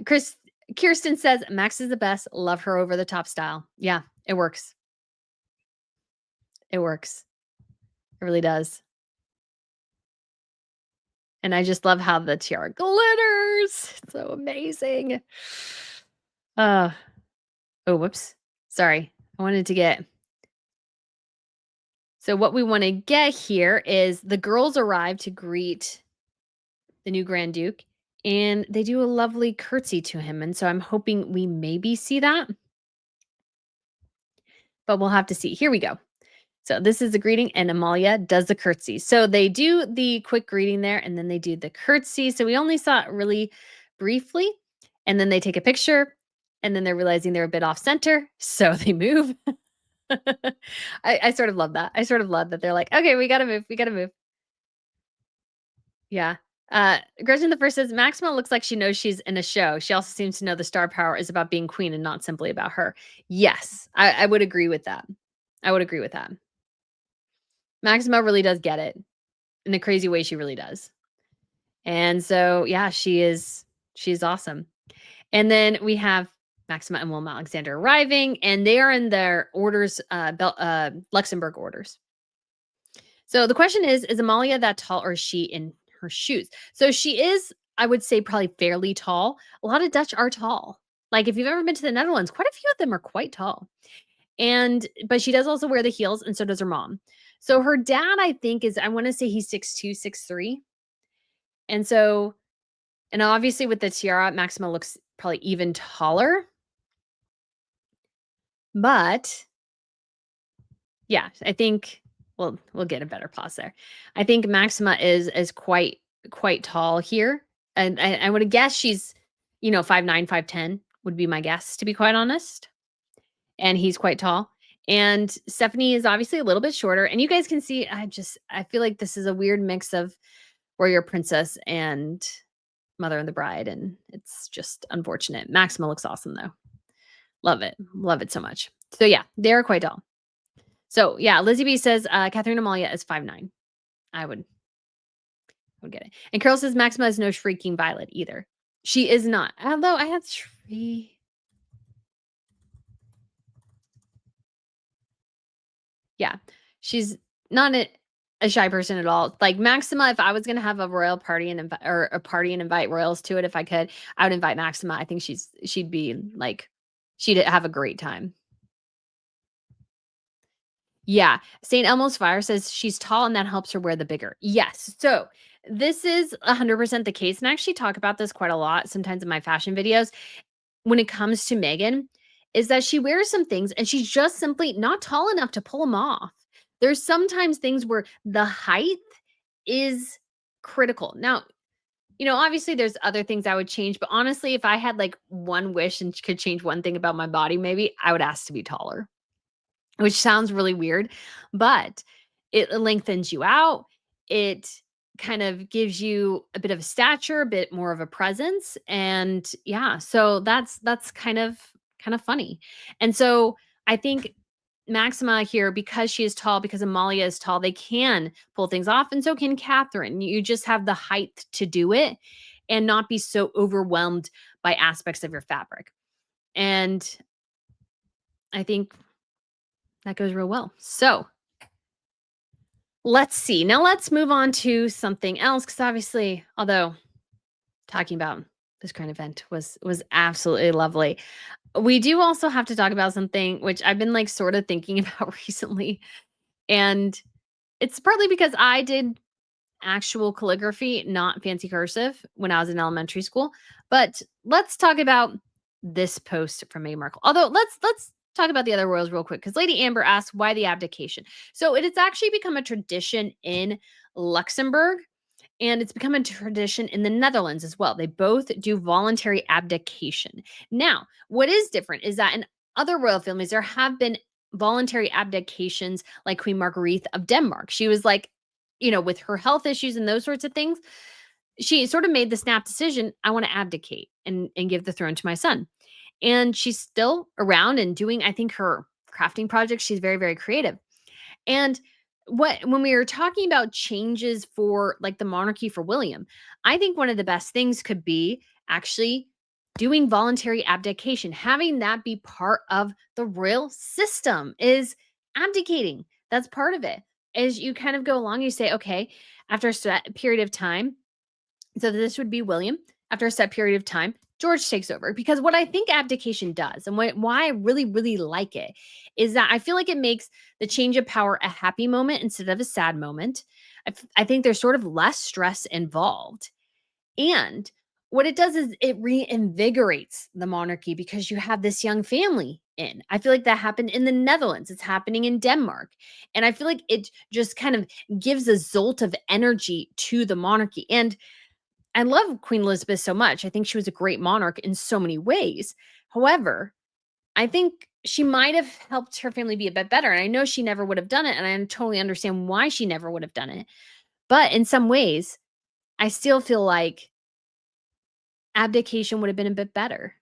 Kirsten says, Max is the best. Love her over the top style. Yeah, it works. It works. It really does. And I just love how the tiara glitters. It's so amazing. Oh, whoops. Sorry. I wanted to get. So what we want to get here is the girls arrive to greet the new Grand Duke, and they do a lovely curtsy to him. And so I'm hoping we maybe see that, but we'll have to see. Here we go. So this is the greeting, and Amalia does the curtsy. So they do the quick greeting there, and then they do the curtsy. So we only saw it really briefly, and then they take a picture, and then they're realizing they're a bit off center, so they move. I sort of love that. I sort of love that they're like, okay, we gotta move. We gotta move. Yeah. Gretchen the First says Maxima looks like she knows she's in a show. She also seems to know the star power is about being queen and not simply about her. Yes, I would agree with that. I would agree with that. Maxima really does get it in a crazy way. She really does. And so, yeah, she's awesome. And then we have Maxima and Wilma Alexander arriving, and they are in their orders, Luxembourg orders. So the question is Amalia that tall or is she in her shoes? So she is, I would say, probably fairly tall. A lot of Dutch are tall. Like if you've ever been to the Netherlands, quite a few of them are quite tall. But she does also wear the heels, and so does her mom. So her dad, I think, I want to say he's 6'2", 6'3". And so, and obviously with the tiara, Maxima looks probably even taller. But yeah, I think we'll get a better pause there. I think Maxima is quite tall here. And I would guess she's, 5'9", 5'10" would be my guess, to be quite honest. And he's quite tall. And Stephanie is obviously a little bit shorter. And you guys can see, I feel like this is a weird mix of Warrior Princess and Mother and the Bride. And it's just unfortunate. Maxima looks awesome though. Love it. Love it so much. So yeah, they're quite tall. So yeah, Lizzie B says Catherine Amalia is 5'9". I would get it. And Carol says Maxima is no shrieking violet either. She is not. Although I had three. Yeah, she's not a shy person at all. Like Maxima, if I was gonna have a royal party and invite royals to it, if I could, I would invite Maxima. I think she'd be like, she'd have a great time. Yeah. St. Elmo's Fire says she's tall and that helps her wear the bigger. Yes. So this is 100% the case. And I actually talk about this quite a lot sometimes in my fashion videos when it comes to Meghan, is that she wears some things and she's just simply not tall enough to pull them off. There's sometimes things where the height is critical. Now, obviously there's other things I would change, but honestly, if I had like one wish and could change one thing about my body, maybe I would ask to be taller. Which sounds really weird, but it lengthens you out. It kind of gives you a bit of a stature, a bit more of a presence. And yeah, so that's kind of funny. And so I think Maxima here, because she is tall, because Amalia is tall, they can pull things off. And so can Catherine. You just have the height to do it and not be so overwhelmed by aspects of your fabric. And I think that goes real well. So let's see. Now let's move on to something else, because obviously, although talking about this current event was absolutely lovely, we do also have to talk about something which I've been like sort of thinking about recently. And it's partly because I did actual calligraphy, not fancy cursive, when I was in elementary school. But let's talk about this post from Meghan Markle. Although let's talk about the other royals real quick, because Lady Amber asked why the abdication. So it has actually become a tradition in Luxembourg, and it's become a tradition in the Netherlands as well. They both do voluntary abdication. Now, what is different is that in other royal families, there have been voluntary abdications, like Queen Marguerite of Denmark. She was like, with her health issues and those sorts of things, she sort of made the snap decision, I want to abdicate and give the throne to my son. And she's still around and doing, I think, her crafting projects. She's very, very creative. And when we were talking about changes for like the monarchy for William, I think one of the best things could be actually doing voluntary abdication, having that be part of the royal system, is abdicating. That's part of it. As you kind of go along, you say, okay, after a set period of time, so this would be William, after a set period of time, George takes over. Because what I think abdication does, and why I really, really like it, is that I feel like it makes the change of power a happy moment instead of a sad moment. I think there's sort of less stress involved. And what it does is it reinvigorates the monarchy because you have this young family in. I feel like that happened in the Netherlands. It's happening in Denmark. And I feel like it just kind of gives a jolt of energy to the monarchy. And I love Queen Elizabeth so much. I think she was a great monarch in so many ways. However, I think she might have helped her family be a bit better. And I know she never would have done it. And I totally understand why she never would have done it. But in some ways, I still feel like abdication would have been a bit better.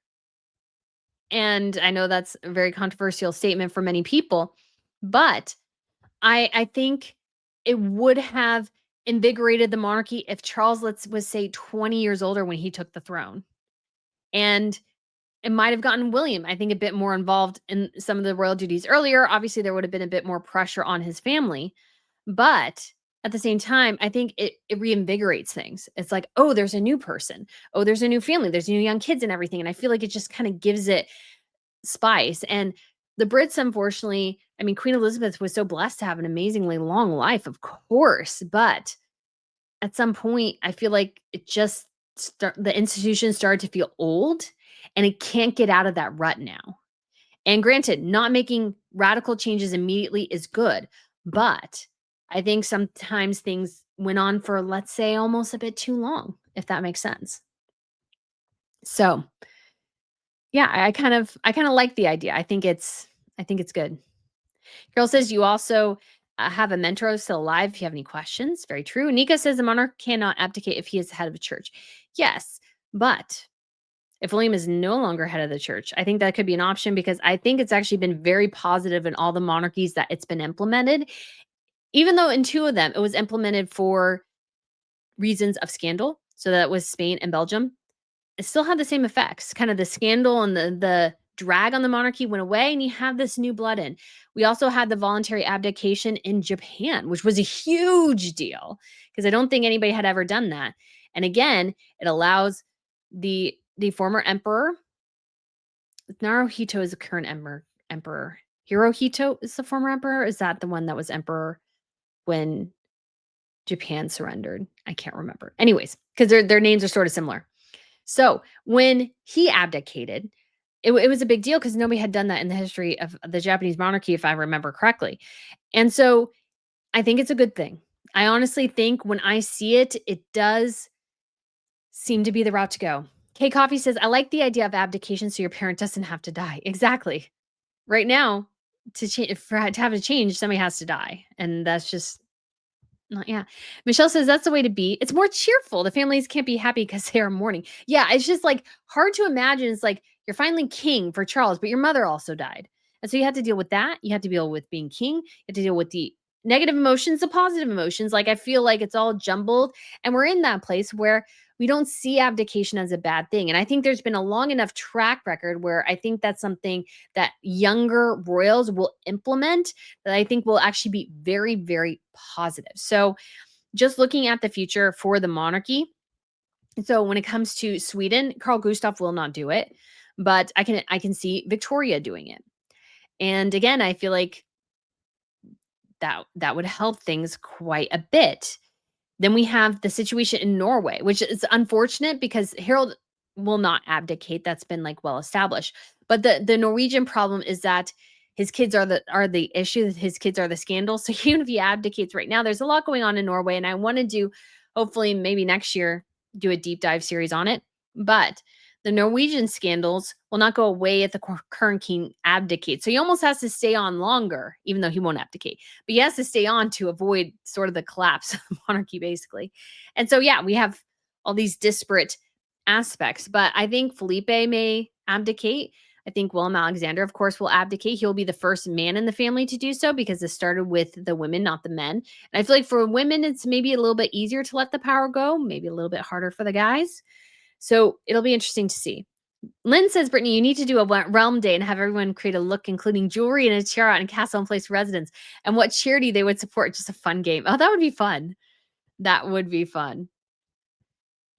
And I know that's a very controversial statement for many people, but I think it would have invigorated the monarchy if Charles was say 20 years older when he took the throne. And it might have gotten William, I think, a bit more involved in some of the royal duties earlier. Obviously, there would have been a bit more pressure on his family, but at the same time, I think it reinvigorates things. It's like, oh, there's a new person. Oh, there's a new family. There's new young kids and everything. And I feel like it just kind of gives it spice. And the Brits, unfortunately, I mean, Queen Elizabeth was so blessed to have an amazingly long life, of course, but at some point, I feel like it just the institution started to feel old, and it can't get out of that rut now. And granted, not making radical changes immediately is good, but I think sometimes things went on for, let's say, almost a bit too long, if that makes sense. So, yeah, I kind of like the idea. I think it's good. Carol says you also have a mentor who's still alive if you have any questions. Very true. Nika says the monarch cannot abdicate if he is head of a church. Yes, but if William is no longer head of the church, I think that could be an option, because I think it's actually been very positive in all the monarchies that it's been implemented. Even though in 2 of them it was implemented for reasons of scandal. So that was Spain and Belgium. It still had the same effects. Kind of the scandal and the drag on the monarchy went away, and you have this new blood in. We also had the voluntary abdication in Japan, which was a huge deal, because I don't think anybody had ever done that. And again, it allows the former emperor, Naruhito is the current emperor. Hirohito is the former emperor. Is that the one that was emperor when Japan surrendered? I can't remember. Anyways, because their names are sort of similar. So when he abdicated, it was a big deal because nobody had done that in the history of the Japanese monarchy, if I remember correctly. And so I think it's a good thing. I honestly think when I see it, it does seem to be the route to go. Kay Coffee says, I like the idea of abdication so your parent doesn't have to die. Exactly. Right now, to have a change, somebody has to die. And that's just not, yeah. Michelle says that's the way to be. It's more cheerful. The families can't be happy because they are mourning. Yeah, it's just like hard to imagine. It's like you're finally king for Charles, but your mother also died. And so you have to deal with that. You have to deal with being king. You have to deal with the negative emotions, the positive emotions. Like I feel like it's all jumbled. And we're in that place where we don't see abdication as a bad thing. And I think there's been a long enough track record where I think that's something that younger royals will implement that I think will actually be very, very positive. So just looking at the future for the monarchy. So when it comes to Sweden, Carl Gustaf will not do it, but I can see Victoria doing it. And again, I feel like that would help things quite a bit. Then we have the situation in Norway, which is unfortunate because Harold will not abdicate. That's been like well established. But the Norwegian problem is that his kids are the issue. His kids are the scandal. So even if he abdicates right now, there's a lot going on in Norway, and I want to do, hopefully maybe next year, do a deep dive series on it. But the Norwegian scandals will not go away if the current king abdicates. So he almost has to stay on longer, even though he won't abdicate. But he has to stay on to avoid sort of the collapse of the monarchy, basically. And so, yeah, we have all these disparate aspects. But I think Felipe may abdicate. I think Willem Alexander, of course, will abdicate. He'll be the first man in the family to do so because this started with the women, not the men. And I feel like for women, it's maybe a little bit easier to let the power go, maybe a little bit harder for the guys. So it'll be interesting to see. Lynn says, Brittany, you need to do a realm day and have everyone create a look, including jewelry and a tiara and castle and place residence and what charity they would support. Just a fun game. Oh, that would be fun. That would be fun.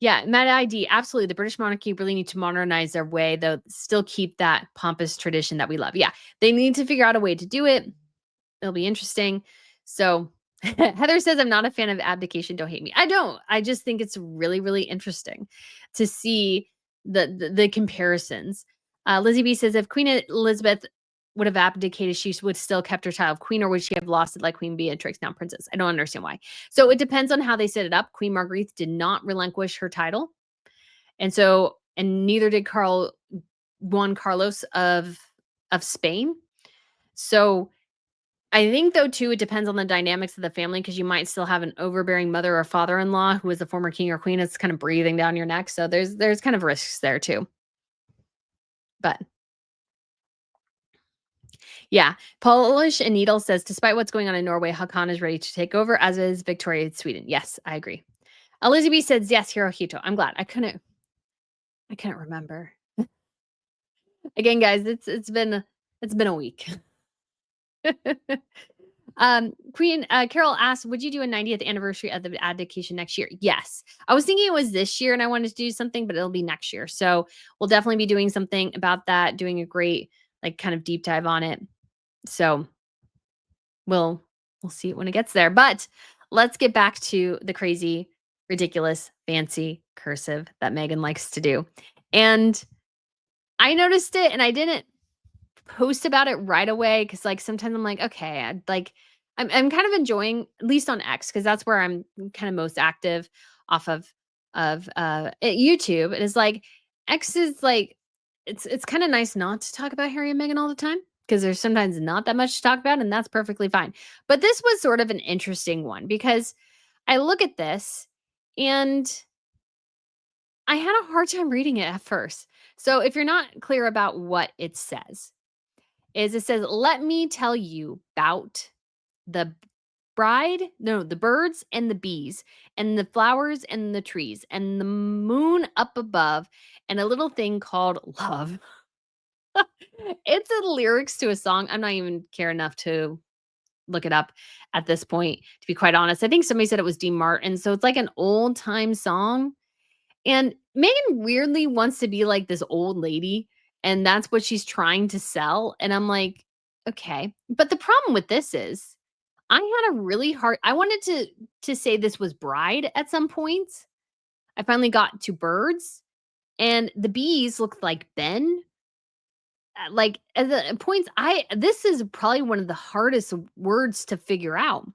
Yeah, Mad ID. Absolutely. The British monarchy really need to modernize their way, though still keep that pompous tradition that we love. Yeah, they need to figure out a way to do it. It'll be interesting. So Heather says, I'm not a fan of abdication. Don't hate me. I don't. I just think it's really, really interesting to see the comparisons. Lizzie B says, if Queen Elizabeth would have abdicated, she would still kept her title of queen, or would she have lost it like Queen Beatrix, now princess? I don't understand why. So it depends on how they set it up. Queen Marguerite did not relinquish her title. And neither did Juan Carlos of of Spain. So I think though too, it depends on the dynamics of the family because you might still have an overbearing mother or father-in-law who is a former king or queen. It's kind of breathing down your neck. So there's kind of risks there too. But yeah, Polish and Needle says, despite what's going on in Norway, Hakan is ready to take over, as is Victoria in Sweden. Yes, I agree. Elizabeth says, yes, Hirohito. I'm glad. I couldn't remember. Again, guys, it's been a week. Queen Carol asked, would you do a 90th anniversary of the abdication next year? Yes. I was thinking it was this year and I wanted to do something, but it'll be next year. So we'll definitely be doing something about that, doing a great like kind of deep dive on it. So we'll see it when it gets there. But let's get back to the crazy, ridiculous, fancy cursive that Megan likes to do. And I noticed it and I didn't post about it right away because like sometimes I'm like, okay, I'm kind of enjoying, at least on X, because that's where I'm kind of most active off of YouTube. It is like X is like it's kind of nice not to talk about Harry and Meghan all the time because there's sometimes not that much to talk about, and that's perfectly fine. But this was sort of an interesting one because I look at this and I had a hard time reading it at first. So if you're not clear about what it says, it says, let me tell you about the the birds and the bees and the flowers and the trees and the moon up above and a little thing called love. It's the lyrics to a song. I'm not even care enough to look it up at this point, to be quite honest. I think somebody said it was Dean Martin. So it's like an old time song. And Megan weirdly wants to be like this old lady, and that's what she's trying to sell. And I'm like, okay. But the problem with this is I had a really hard I wanted to say this was bride at some points. I finally got to birds, and the bees looked like Ben. Like at the points this is probably one of the hardest words to figure out.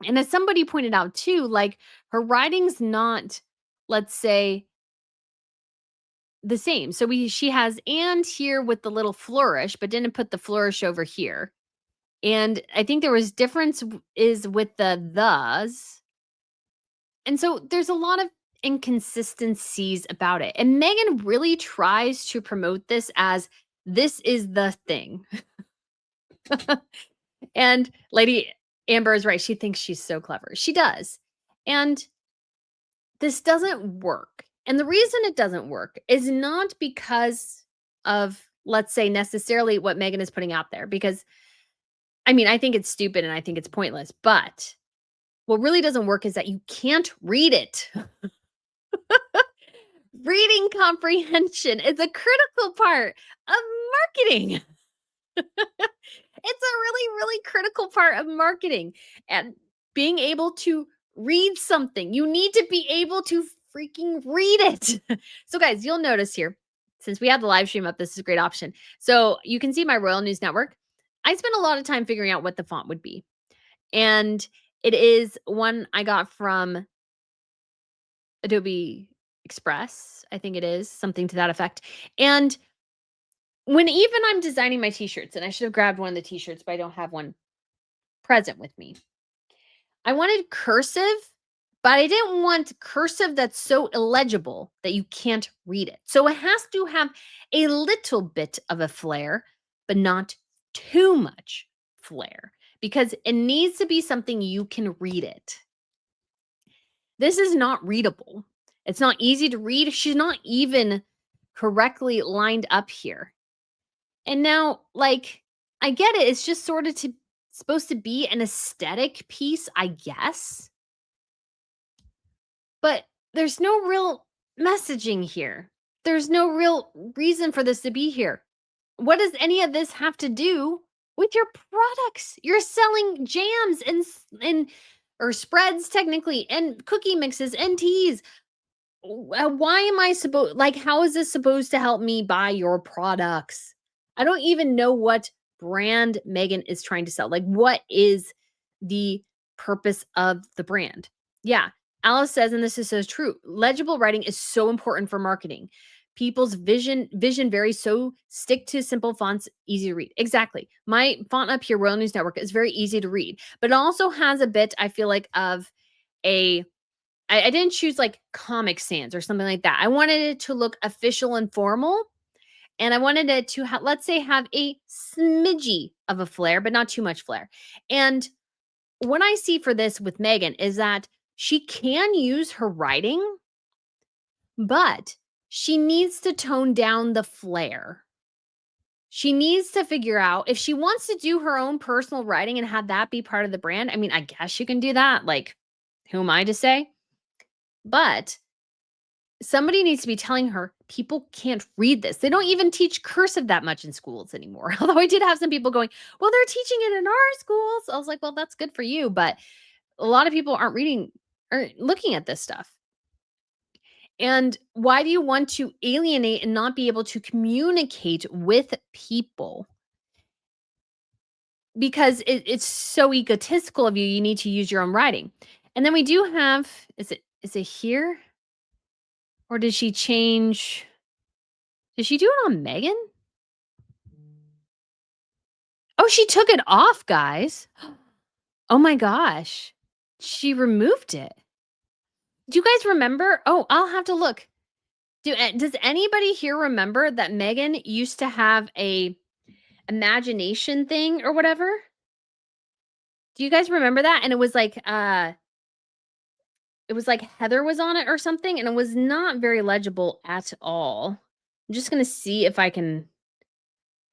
And as somebody pointed out too, like her writing's not, let's say, the same. So she has and here with the little flourish, but didn't put the flourish over here. And I think there was difference is with the thes. And so there's a lot of inconsistencies about it. And Megan really tries to promote this as this is the thing. And Lady Amber is right. She thinks she's so clever. She does. And this doesn't work. And the reason it doesn't work is not because of, let's say, necessarily what Megan is putting out there. Because, I mean, I think it's stupid and I think it's pointless. But what really doesn't work is that you can't read it. Reading comprehension is a critical part of marketing. It's a really, really critical part of marketing and being able to read something. You need to be able to freaking read it. So guys, you'll notice here, since we have the live stream up, this is a great option. So you can see my Royal News Network. I spent a lot of time figuring out what the font would be. And it is one I got from Adobe Express. I think it is something to that effect. And when even I'm designing my t-shirts, and I should have grabbed one of the t-shirts, but I don't have one present with me. I wanted cursive, but I didn't want cursive that's so illegible that you can't read it. So it has to have a little bit of a flair, but not too much flair, because it needs to be something you can read it. This is not readable. It's not easy to read. She's not even correctly lined up here. And now, like, I get it. It's just sort of supposed to be an aesthetic piece, I guess. But there's no real messaging here. There's no real reason for this to be here. What does any of this have to do with your products? You're selling jams and or spreads technically, and cookie mixes and teas. Why am I supposed, like, how is this supposed to help me buy your products? I don't even know what brand Megan is trying to sell. Like, what is the purpose of the brand? Yeah. Alice says, and this is so true, legible writing is so important for marketing. people's vision varies, so stick to simple fonts, easy to read. Exactly. My font up here, Royal News Network, is very easy to read, but it also has a bit, I feel like, of a I didn't choose like Comic Sans or something like that. I wanted it to look official and formal, and I wanted it to let's say have a smidgy of a flair, but not too much flair. And what I see for this with Megan is that she can use her writing, but she needs to tone down the flair. She needs to figure out if she wants to do her own personal writing and have that be part of the brand. I mean, I guess you can do that. Like, who am I to say? But somebody needs to be telling her people can't read this. They don't even teach cursive that much in schools anymore. Although I did have some people going, well, they're teaching it in our schools. I was like, well, that's good for you. But a lot of people aren't reading or looking at this stuff. And why do you want to alienate and not be able to communicate with people? Because it's so egotistical of you. You need to use your own writing. And then we do have, is it here? Or did she change? Did she do it on Megan? Oh, she took it off, guys. Oh my gosh. She removed it. Do you guys remember? Oh, I'll have to look. Does anybody here remember that Megan used to have a imagination thing or whatever? Do you guys remember that? And it was like Heather was on it or something, and it was not very legible at all. I'm just gonna see if I can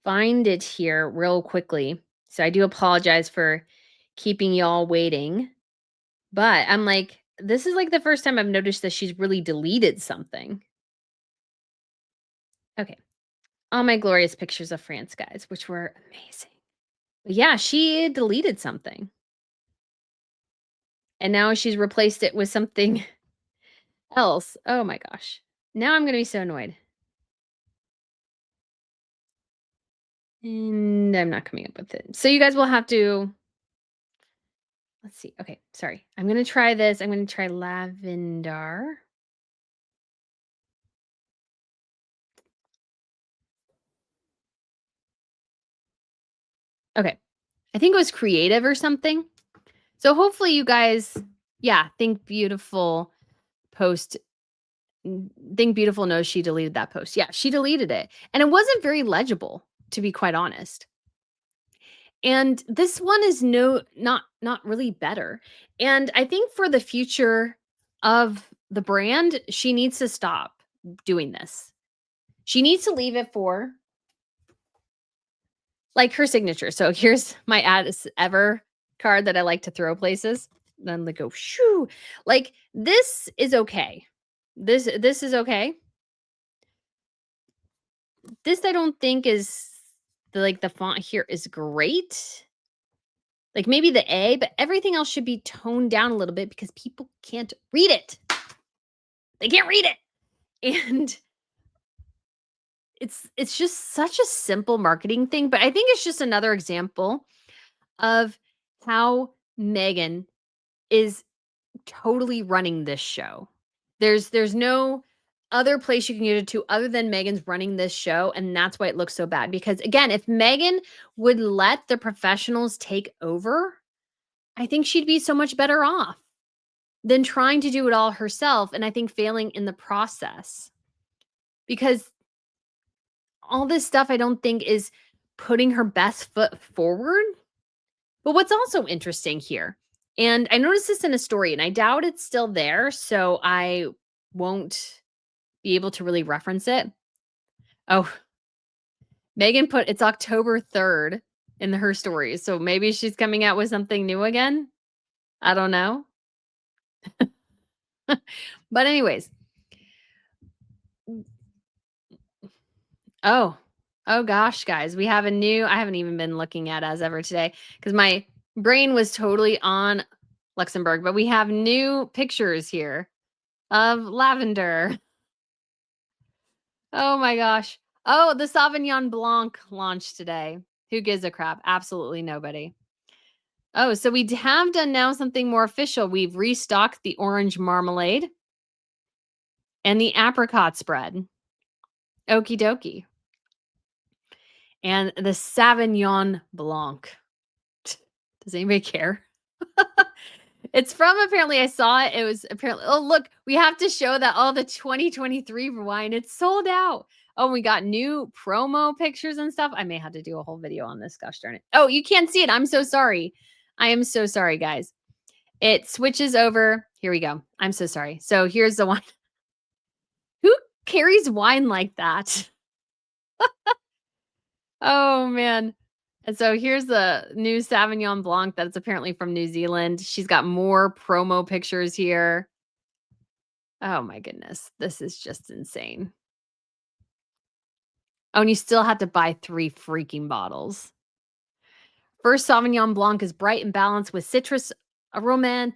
find it here real quickly. So I do apologize for keeping y'all waiting. But I'm like, this is like the first time I've noticed that she's really deleted something. Okay. All my glorious pictures of France, guys, which were amazing. But yeah, she deleted something. And now she's replaced it with something else. Oh my gosh. Now I'm going to be so annoyed. And I'm not coming up with it. So you guys will have to, let's see. Okay, sorry. I'm going to try this. I'm going to try lavender. Okay. I think it was creative or something. So hopefully you guys, yeah, Think Beautiful post. Think Beautiful knows she deleted that post. Yeah, she deleted it. And it wasn't very legible, to be quite honest. And this one is not really better. And I think for the future of the brand, she needs to stop doing this. She needs to leave it for like her signature. So here's my As Ever card that I like to throw places. Then they go shoo. Like this is okay. This is okay. This I don't think is the font here is great. Like maybe the A, but everything else should be toned down a little bit because people can't read it. They can't read it. And it's just such a simple marketing thing, but I think it's just another example of how Megan is totally running this show. There's no other place you can get it to other than Megan's running this show, and that's why it looks so bad. Because again, if Megan would let the professionals take over, I think she'd be so much better off than trying to do it all herself, and I think failing in the process. Because all this stuff I don't think is putting her best foot forward. But what's also interesting here, and I noticed this in a story, and I doubt it's still there, so I won't be able to really reference it. Oh, Megan put it's October 3rd in her stories, so maybe she's coming out with something new again. I don't know. But anyways. Oh gosh, guys, we have a new, I haven't even been looking at As Ever today because my brain was totally on Luxembourg, but we have new pictures here of lavender. Oh my gosh. Oh, the Sauvignon Blanc launched today. Who gives a crap? Absolutely nobody. Oh, so we have done now something more official. We've restocked the orange marmalade and the apricot spread. Okie dokie. And the Sauvignon Blanc. Does anybody care? It's from, apparently, I saw it. It was apparently, oh, look, we have to show that all the 2023 wine, it's sold out. Oh, we got new promo pictures and stuff. I may have to do a whole video on this. Gosh darn it. Oh, you can't see it. I'm so sorry. I am so sorry, guys. It switches over. Here we go. I'm so sorry. So here's the wine. Who carries wine like that? Oh, man. And so here's the new Sauvignon Blanc that's apparently from New Zealand. She's got more promo pictures here. Oh my goodness. This is just insane. Oh, and you still have to buy 3 freaking bottles. First Sauvignon Blanc is bright and balanced with citrus aromatics,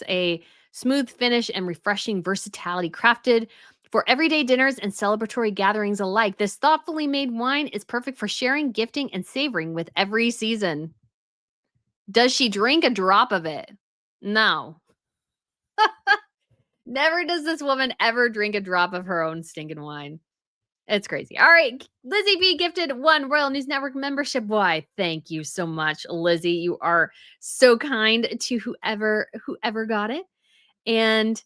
a smooth finish, and refreshing versatility. Crafted for everyday dinners and celebratory gatherings alike, this thoughtfully made wine is perfect for sharing, gifting, and savoring with every season. Does she drink a drop of it? No. Never does this woman ever drink a drop of her own stinking wine. It's crazy. All right. Lizzie B gifted 1 Royal News Network membership. Why? Thank you so much, Lizzie. You are so kind to whoever got it. And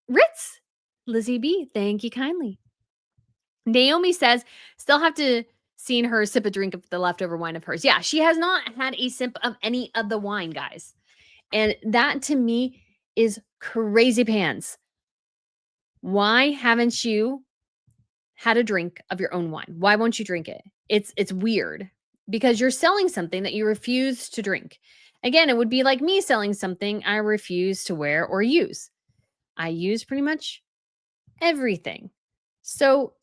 Ritz, Lizzie B, thank you kindly. Naomi says, still have to seen her sip a drink of the leftover wine of hers. Yeah, she has not had a sip of any of the wine, guys. And that to me is crazy pants. Why haven't you had a drink of your own wine? Why won't you drink it? It's weird because you're selling something that you refuse to drink. Again, it would be like me selling something I refuse to wear or use. I use pretty much everything. So,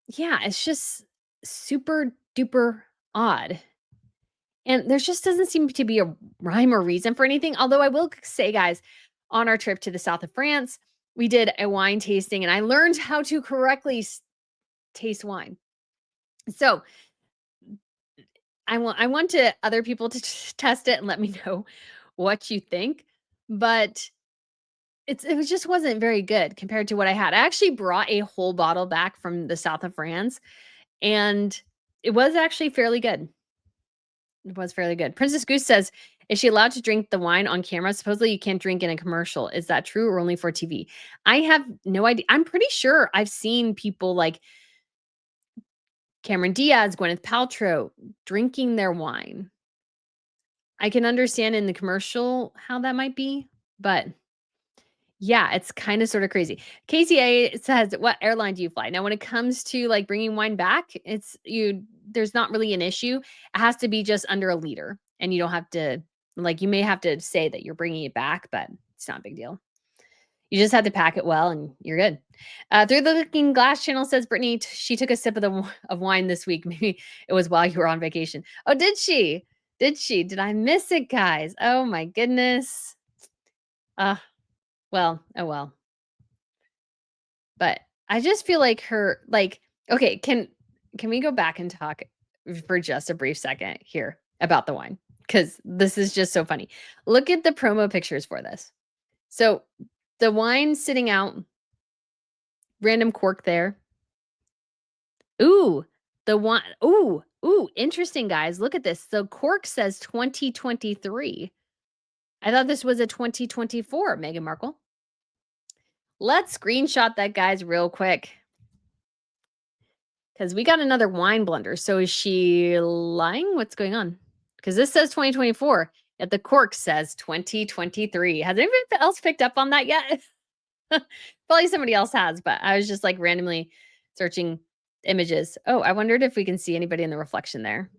yeah, it's just super duper odd. And there just doesn't seem to be a rhyme or reason for anything. Although I will say, guys, on our trip to the south of France, we did a wine tasting and I learned how to correctly taste wine. So I want to other people to test it and let me know what you think. But just wasn't very good compared to what I had. I actually brought a whole bottle back from the south of France, and it was actually fairly good. It was fairly good. Princess Goose says, is she allowed to drink the wine on camera? Supposedly you can't drink in a commercial. Is that true or only for TV? I have no idea. I'm pretty sure I've seen people like Cameron Diaz, Gwyneth Paltrow drinking their wine. I can understand in the commercial how that might be, but yeah, it's kind of sort of crazy. KCA says, what airline do you fly? Now, when it comes to like bringing wine back, there's not really an issue. It has to be just under a liter and you don't have to, like, you may have to say that you're bringing it back, but it's not a big deal. You just have to pack it well and you're good. Through the Looking Glass channel says, Brittany, she took a sip of wine this week. Maybe it was while you were on vacation. Oh, did she? Did she? Did I miss it, guys? Oh my goodness. Well, oh well. But I just feel like okay, can we go back and talk for just a brief second here about the wine? Because this is just so funny. Look at the promo pictures for this. So the wine sitting out, random cork there. Ooh, the wine. Ooh, interesting, guys. Look at this. The cork says 2023. I thought this was a 2024, Meghan Markle. Let's screenshot that, guys, real quick. Because we got another wine blender. So is she lying? What's going on? Because this says 2024, yet the cork says 2023. Has anybody else picked up on that yet? Probably somebody else has, but I was just like randomly searching images. Oh, I wondered if we can see anybody in the reflection there.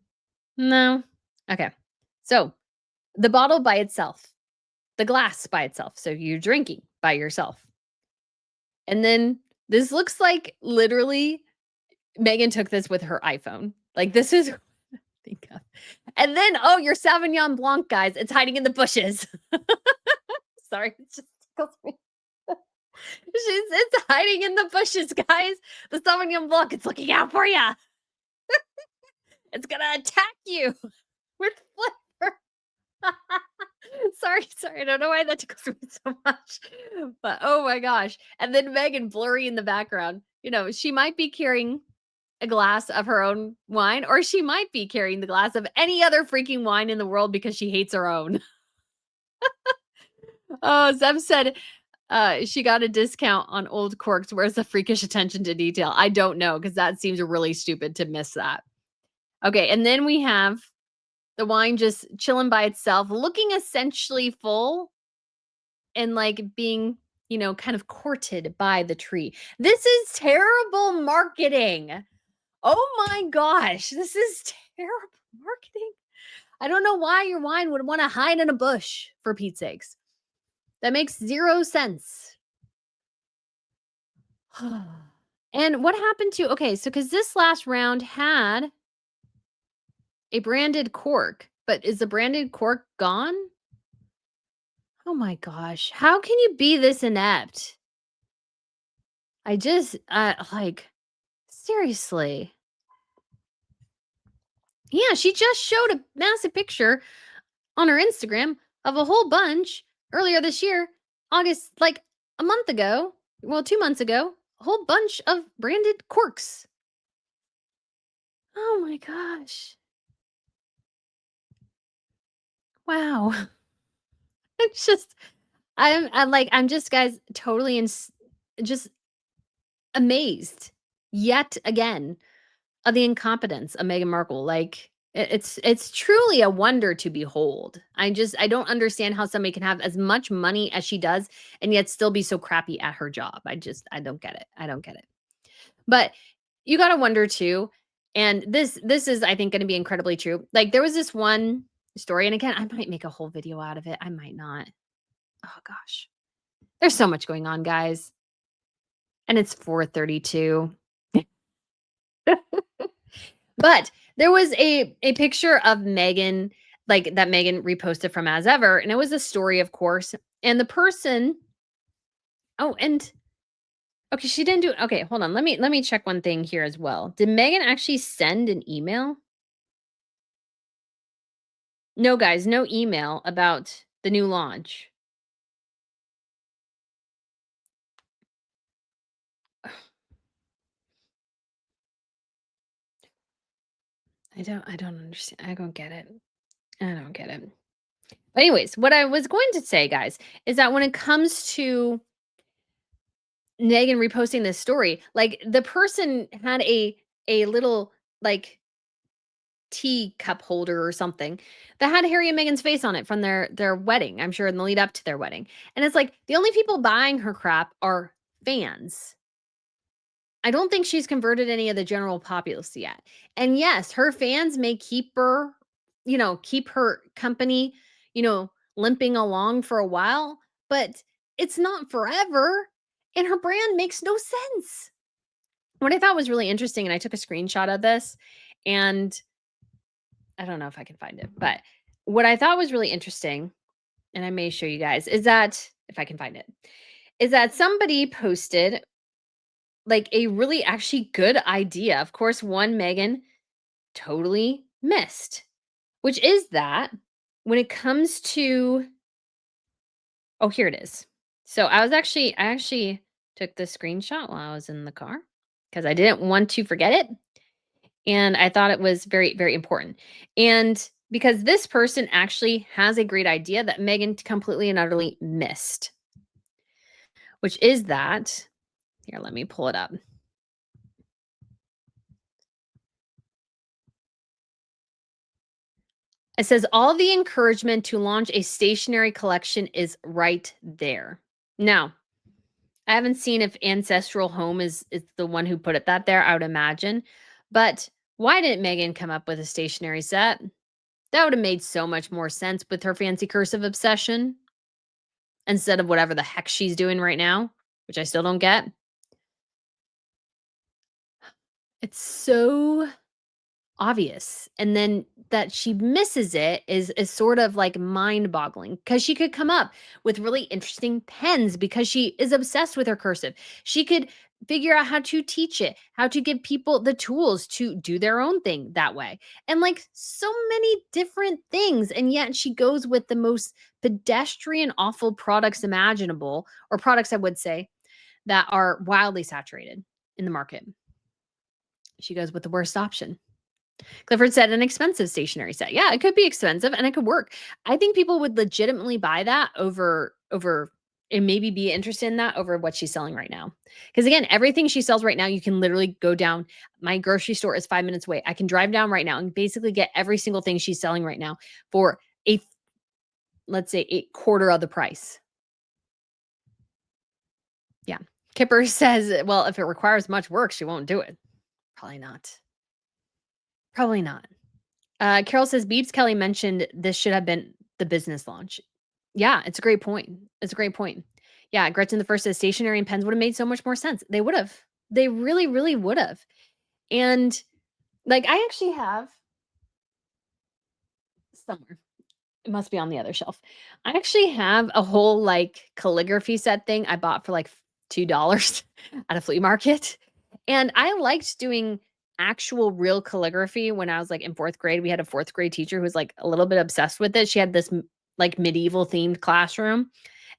No. Okay. So the bottle by itself, the glass by itself. So you're drinking by yourself. And then this looks like literally Megan took this with her iPhone. Like this is what I think of. And then, oh, your Sauvignon Blanc, guys. It's hiding in the bushes. Sorry, it just tickles me. It's hiding in the bushes, guys. The Sauvignon Blanc, it's looking out for you. It's gonna attack you with flavor. Sorry. I don't know why that tickles me so much. But oh my gosh. And then Megan blurry in the background. She might be carrying a glass of her own wine, or she might be carrying the glass of any other freaking wine in the world because she hates her own. Oh, Zeb said she got a discount on old corks. Where's the freakish attention to detail? I don't know, because that seems really stupid to miss that. Okay, and then we have the wine just chilling by itself, looking essentially full and like being, kind of courted by the tree. This is terrible marketing. Oh my gosh, this is terrible marketing. I don't know why your wine would want to hide in a bush, for Pete's sakes. That makes 0 sense. And what happened to, okay, so because this last round had a branded cork, but is the branded cork gone? Oh my gosh, how can you be this inept? I just, seriously. Yeah, she just showed a massive picture on her Instagram of a whole bunch earlier this year, August, like a month ago, 2 months ago, a whole bunch of branded corks. Oh my gosh. Wow. It's just, I'm just, guys, totally just amazed yet again of the incompetence of Meghan Markle. Like, it's truly a wonder to behold. I don't understand how somebody can have as much money as she does and yet still be so crappy at her job. I don't get it. I don't get it. But you got to wonder too. And this is, I think, going to be incredibly true. Like, there was this one story, and again, I might make a whole video out of it. I might not. Oh gosh. There's so much going on, guys. And it's 4:32. But there was a picture of Meghan, like, that Meghan reposted from As Ever, and it was a story, of course. And the person, and okay, she didn't do, okay, hold on. Let me check one thing here as well. Did Meghan actually send an email? No, guys, no email about the new launch. I don't understand. I don't get it. I don't get it. But anyways, what I was going to say, guys, is that when it comes to Meghan reposting this story, like, the person had a little, like, tea cup holder or something that had Harry and Meghan's face on it from their wedding, I'm sure, in the lead up to their wedding. And it's like, the only people buying her crap are fans. I don't think she's converted any of the general populace yet. And yes, her fans may keep her, keep her company, limping along for a while, but it's not forever. And her brand makes no sense. What I thought was really interesting, and I took a screenshot of this, and I don't know if I can find it, but what I thought was really interesting, and I may show you guys, is that, if I can find it, is that somebody posted like a really actually good idea. Of course, one Meghan totally missed, which is that when it comes to, oh, here it is. So I actually took the screenshot while I was in the car because I didn't want to forget it. And I thought it was very, very important. And because this person actually has a great idea that Meghan completely and utterly missed, which is that, here, let me pull it up. It says all the encouragement to launch a stationery collection is right there. Now, I haven't seen if Ancestral Home is the one who put that there, I would imagine. But why didn't Meghan come up with a stationery set? That would have made so much more sense with her fancy cursive obsession instead of whatever the heck she's doing right now, which I still don't get. It's so obvious. And then that she misses it is sort of like mind-boggling, because she could come up with really interesting pens because she is obsessed with her cursive. She could figure out how to teach it, how to give people the tools to do their own thing that way. And like so many different things. And yet she goes with the most pedestrian, awful products imaginable, or products, I would say, that are wildly saturated in the market. She goes with the worst option. Clifford said an expensive stationery set. Yeah, it could be expensive and it could work. I think people would legitimately buy that over and maybe be interested in that over what she's selling right now. Because again, everything she sells right now, you can literally go down. My grocery store is 5 minutes away. I can drive down right now and basically get every single thing she's selling right now for let's say a quarter of the price. Yeah. Kipper says, well, if it requires much work, she won't do it. Probably not. Probably not. Carol says, Beebs Kelly mentioned this should have been the business launch. Yeah, it's a great point. It's a great point. Yeah, Gretchen the First says stationery and pens would have made so much more sense. They would have. They really, really would have. And like, I actually have somewhere. It must be on the other shelf. I actually have a whole like calligraphy set thing I bought for like $2 at a flea market. And I liked doing actual real calligraphy when I was like in 4th grade. We had a 4th grade teacher who was like a little bit obsessed with it. She had this like medieval themed classroom,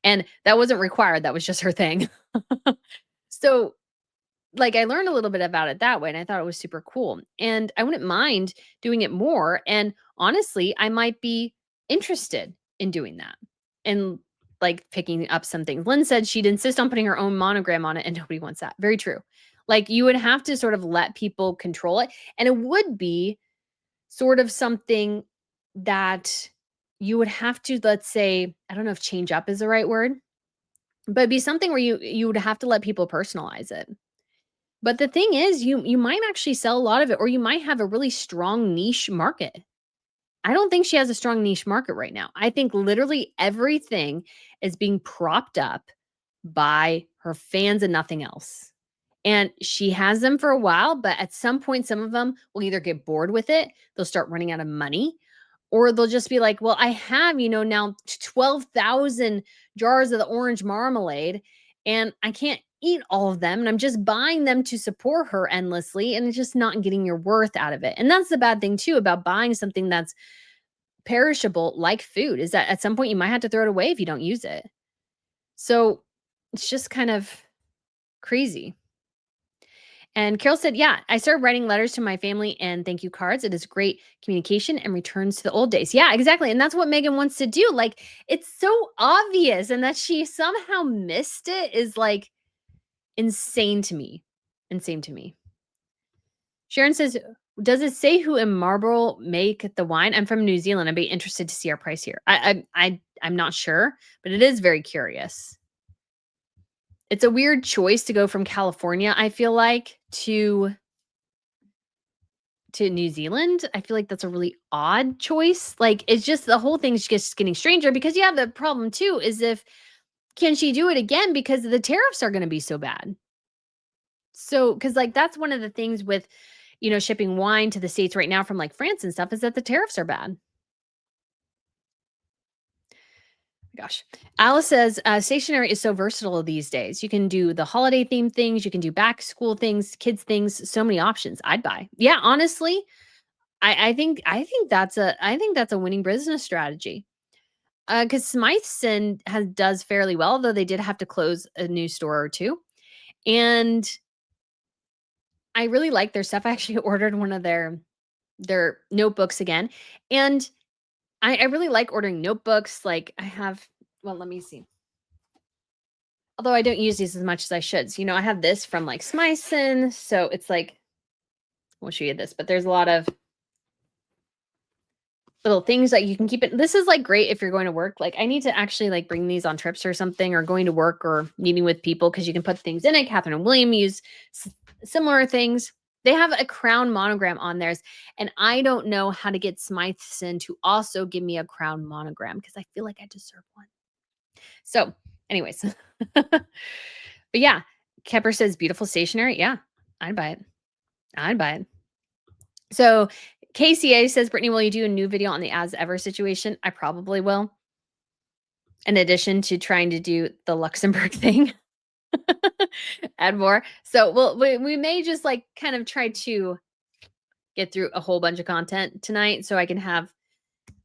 and that wasn't required. That was just her thing. So like I learned a little bit about it that way, and I thought it was super cool. And I wouldn't mind doing it more. And honestly, I might be interested in doing that and like picking up some things. Lynn said she'd insist on putting her own monogram on it, and nobody wants that. Very true. Like you would have to sort of let people control it. And it would be sort of something that you would have to, let's say, I don't know if change up is the right word, but it'd be something where you would have to let people personalize it. But the thing is, you might actually sell a lot of it, or you might have a really strong niche market. I don't think she has a strong niche market right now. I think literally everything is being propped up by her fans and nothing else. And she has them for a while, but at some point, some of them will either get bored with it, they'll start running out of money, or they'll just be like, well, I have, now 12,000 jars of the orange marmalade, and I can't eat all of them. And I'm just buying them to support her endlessly. And it's just not getting your worth out of it. And that's the bad thing, too, about buying something that's perishable like food, is that at some point you might have to throw it away if you don't use it. So it's just kind of crazy. And Carol said, yeah, I started writing letters to my family and thank you cards. It is great communication and returns to the old days. Yeah, exactly. And that's what Megan wants to do. Like, it's so obvious. And that she somehow missed it is like insane to me. Insane to me. Sharon says, does it say who in Marlborough make the wine? I'm from New Zealand. I'd be interested to see our price here. I'm not sure, but it is very curious. It's a weird choice to go from California, I feel like, to New Zealand. I feel like that's a really odd choice. Like, it's just the whole thing's just getting stranger, because you have the problem too is if can she do it again because the tariffs are going to be so bad. So, because like that's one of the things with shipping wine to the States right now from like France and stuff is that the tariffs are bad. Gosh. Alice says, stationery is so versatile these days. You can do the holiday themed things. You can do back school things, kids things, so many options. I'd buy. Yeah, honestly, I think that's a winning business strategy. Because Smythson does fairly well, though they did have to close a new store or two. And I really like their stuff. I actually ordered one of their notebooks again. And I really like ordering notebooks. Like I have, well, let me see. Although I don't use these as much as I should. So, I have this from like Smythson. So it's like, we'll show you this, but there's a lot of little things that you can keep it. This is like great if you're going to work. Like I need to actually like bring these on trips or something, or going to work or meeting with people, because you can put things in it. Catherine and William use similar things. They have a crown monogram on theirs, and I don't know how to get Smythson to also give me a crown monogram, because I feel like I deserve one. So anyways, but yeah, Kepper says beautiful stationery. Yeah, I'd buy it. I'd buy it. So KCA says, Brittany, will you do a new video on the as ever situation? I probably will. In addition to trying to do the Luxembourg thing. Add more. So we may just like kind of try to get through a whole bunch of content tonight so I can have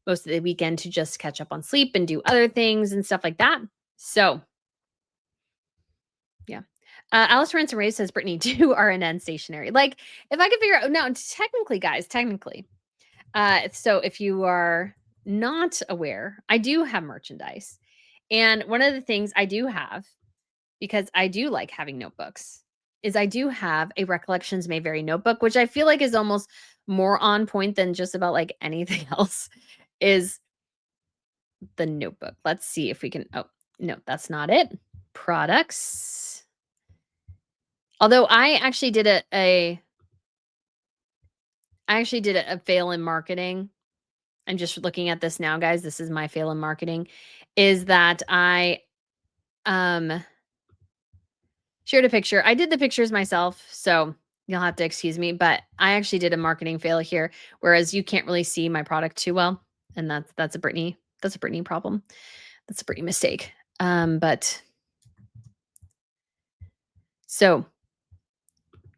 most of the weekend to just catch up on sleep and do other things and stuff like that. So yeah. Alice Ransom Ray says, Brittany, do RNN stationary. Like, if I could figure out, now, technically, guys, so if you are not aware, I do have merchandise. And one of the things I do have, because I do like having notebooks, is I do have a Recollections May Vary notebook, which I feel like is almost more on point than just about like anything else, is the notebook. Let's see if we can, oh, no, that's not it. Products. Although I actually did a fail in marketing. I'm just looking at this now, guys. This is my fail in marketing, is that I shared a picture. I did the pictures myself, so you'll have to excuse me, but I actually did a marketing fail here, whereas you can't really see my product too well, and that's a Brittany problem. That's a Brittany mistake. But so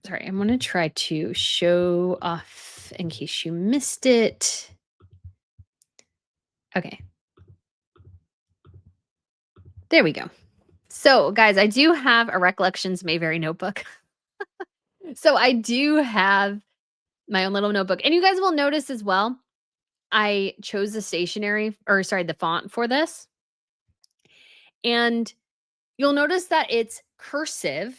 sorry, I'm going to try to show off in case you missed it. Okay. There we go. So, guys, I do have a Recollections May Vary notebook. So I do have my own little notebook. And you guys will notice as well, I chose the font for this. And you'll notice that it's cursive,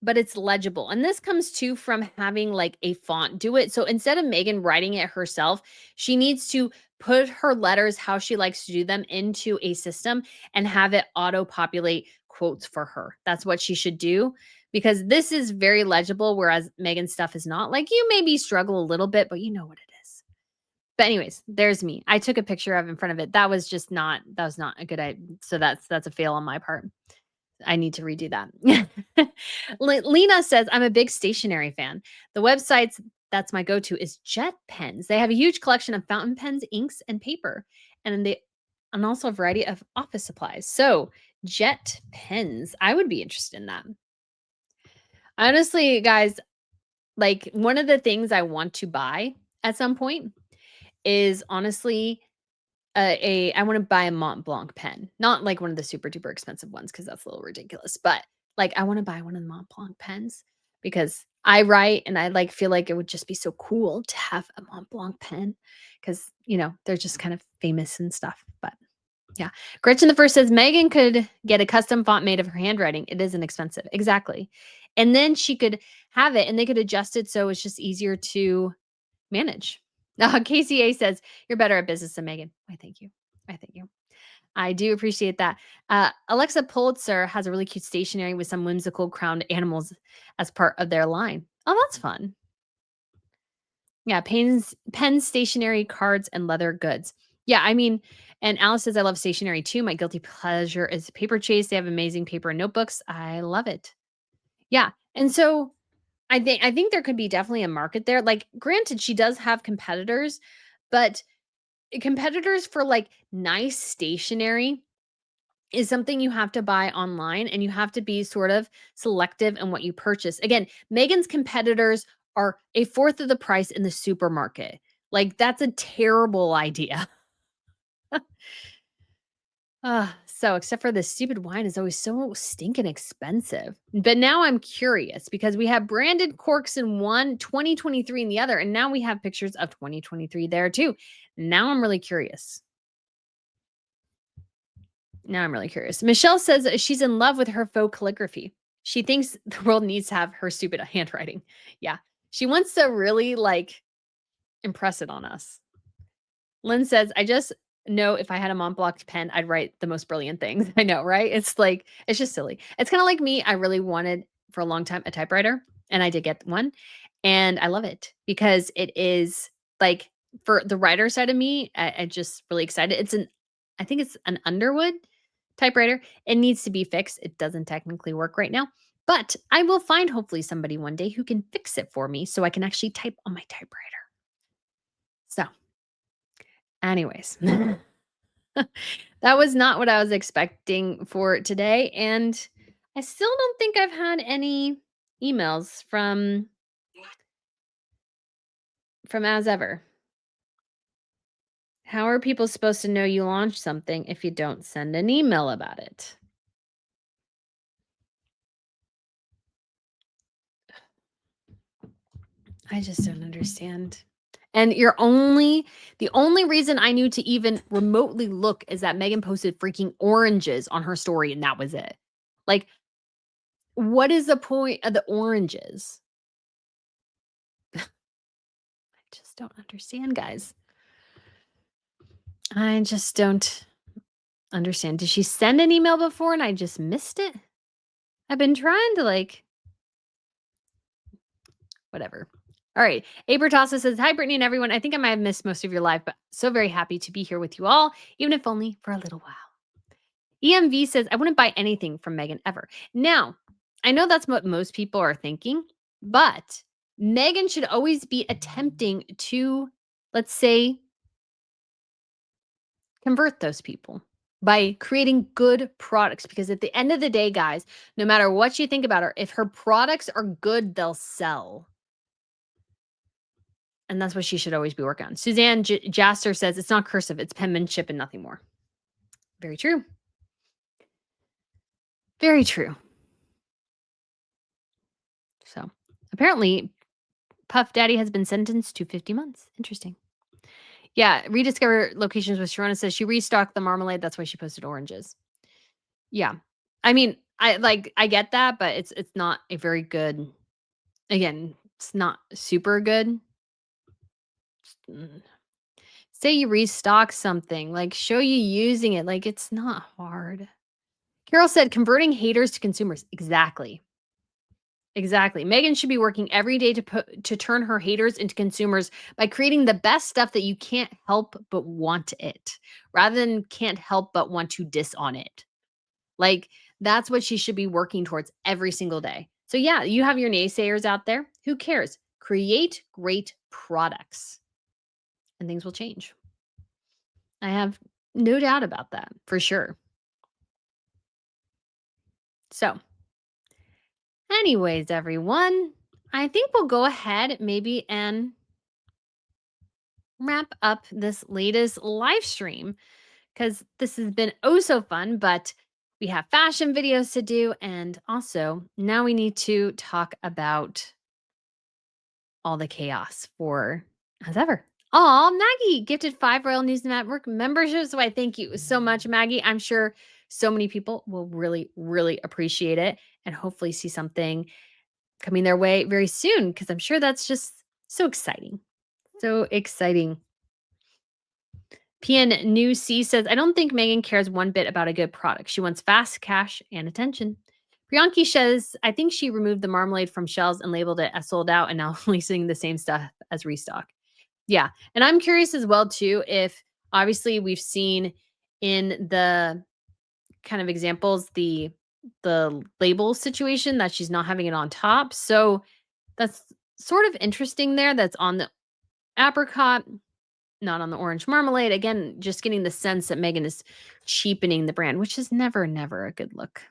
but it's legible. And this comes too from having like a font do it. So instead of Megan writing it herself, she needs to put her letters how she likes to do them into a system and have it auto populate quotes for her. That's what she should do, because this is very legible, whereas Megan's stuff is not. Like, you maybe struggle a little bit, but you know what it is. But anyways, there's me. I took a picture of in front of it. That was not a good idea. So that's a fail on my part. I need to redo that. Lena says, I'm a big stationery fan. The websites that's my go-to is Jet Pens. They have a huge collection of fountain pens, inks, and paper, and also a variety of office supplies. So Jet Pens, I would be interested in that. Honestly, guys, like, one of the things I want to buy at some point is honestly I want to buy a Mont Blanc pen, not like one of the super duper expensive ones, because that's a little ridiculous. But like, I want to buy one of the Mont Blanc pens because I write and I like feel like it would just be so cool to have a Mont Blanc pen, because they're just kind of famous and stuff. But yeah, Gretchen the First says Megan could get a custom font made of her handwriting. It isn't expensive, exactly, and then she could have it and they could adjust it so it's just easier to manage. KCA says, you're better at business than Megan. Why, thank you. I do appreciate that. Alexa Pulitzer has a really cute stationery with some whimsical crowned animals as part of their line. Oh, that's fun. Yeah, pens, stationery, cards, and leather goods. Yeah, I mean, and Alice says, I love stationery too. My guilty pleasure is Paper Chase. They have amazing paper and notebooks. I love it. Yeah. And so I think there could be definitely a market there. Like, granted, she does have competitors, but competitors for like nice stationery is something you have to buy online, and you have to be sort of selective in what you purchase. Again, Megan's competitors are a fourth of the price in the supermarket. Like, that's a terrible idea. So except for the stupid wine is always so stinking expensive. But now I'm curious, because we have branded corks in one, 2023 in the other, and now we have pictures of 2023 there too. Now I'm really curious. Michelle says that she's in love with her faux calligraphy. She thinks the world needs to have her stupid handwriting. Yeah. She wants to really like impress it on us. Lynn says, I just know if I had a Mont Blanc pen, I'd write the most brilliant things. I know, right? It's like, it's just silly. It's kind of like me. I really wanted for a long time a typewriter, and I did get one, and I love it because it is like, for the writer side of me, I just really excited. I think it's an Underwood typewriter. It needs to be fixed. It doesn't technically work right now, but I will find hopefully somebody one day who can fix it for me so I can actually type on my typewriter. So anyways, that was not what I was expecting for today. And I still don't think I've had any emails from As Ever. How are people supposed to know you launched something if you don't send an email about it? I just don't understand. And the only reason I knew to even remotely look is that Megan posted freaking oranges on her story, and that was it. Like, what is the point of the oranges? I just don't understand, guys. I just don't understand. Did she send an email before and I just missed it? I've been trying to whatever. All right. Abertasa says, "Hi, Brittany and everyone. I think I might have missed most of your live, but so very happy to be here with you all, even if only for a little while." EMV says, "I wouldn't buy anything from Megan ever." Now, I know that's what most people are thinking, but Megan should always be attempting to, let's say, convert those people by creating good products. Because at the end of the day, guys, no matter what you think about her, if her products are good, they'll sell. And that's what she should always be working on. Suzanne Jaster says, "It's not cursive, it's penmanship and nothing more." Very true. Very true. So apparently, Puff Daddy has been sentenced to 50 months. Interesting. Yeah, rediscover locations with Sharona says she restocked the marmalade. That's why she posted oranges. Yeah. I mean, I get that, but it's not a very good, again, it's not super good. Mm. Say you restock something, like show you using it. Like it's not hard. Carol said converting haters to consumers. Exactly. Exactly. Megan should be working every day to turn her haters into consumers by creating the best stuff that you can't help but want it, rather than can't help but want to diss on it. Like that's what she should be working towards every single day. So yeah, you have your naysayers out there. Who cares? Create great products and things will change. I have no doubt about that for sure. So, anyways, everyone, I think we'll go ahead maybe and wrap up this latest live stream because this has been oh so fun, but we have fashion videos to do. And also, now we need to talk about all the chaos for As Ever. Oh, Maggie gifted 5 Royal News Network memberships. Why, thank you so much, Maggie. I'm sure so many people will really, really appreciate it and hopefully see something coming their way very soon because I'm sure that's just so exciting. So exciting. PN New C says, "I don't think Megan cares one bit about a good product. She wants fast cash and attention." Priyanki says, "I think she removed the marmalade from shelves and labeled it as sold out and now releasing the same stuff as restock." Yeah. And I'm curious as well, too, if obviously we've seen in the kind of examples, the label situation that she's not having it on top. So that's sort of interesting there. That's on the apricot, not on the orange marmalade. Again, just getting the sense that Megan is cheapening the brand, which is never, never a good look.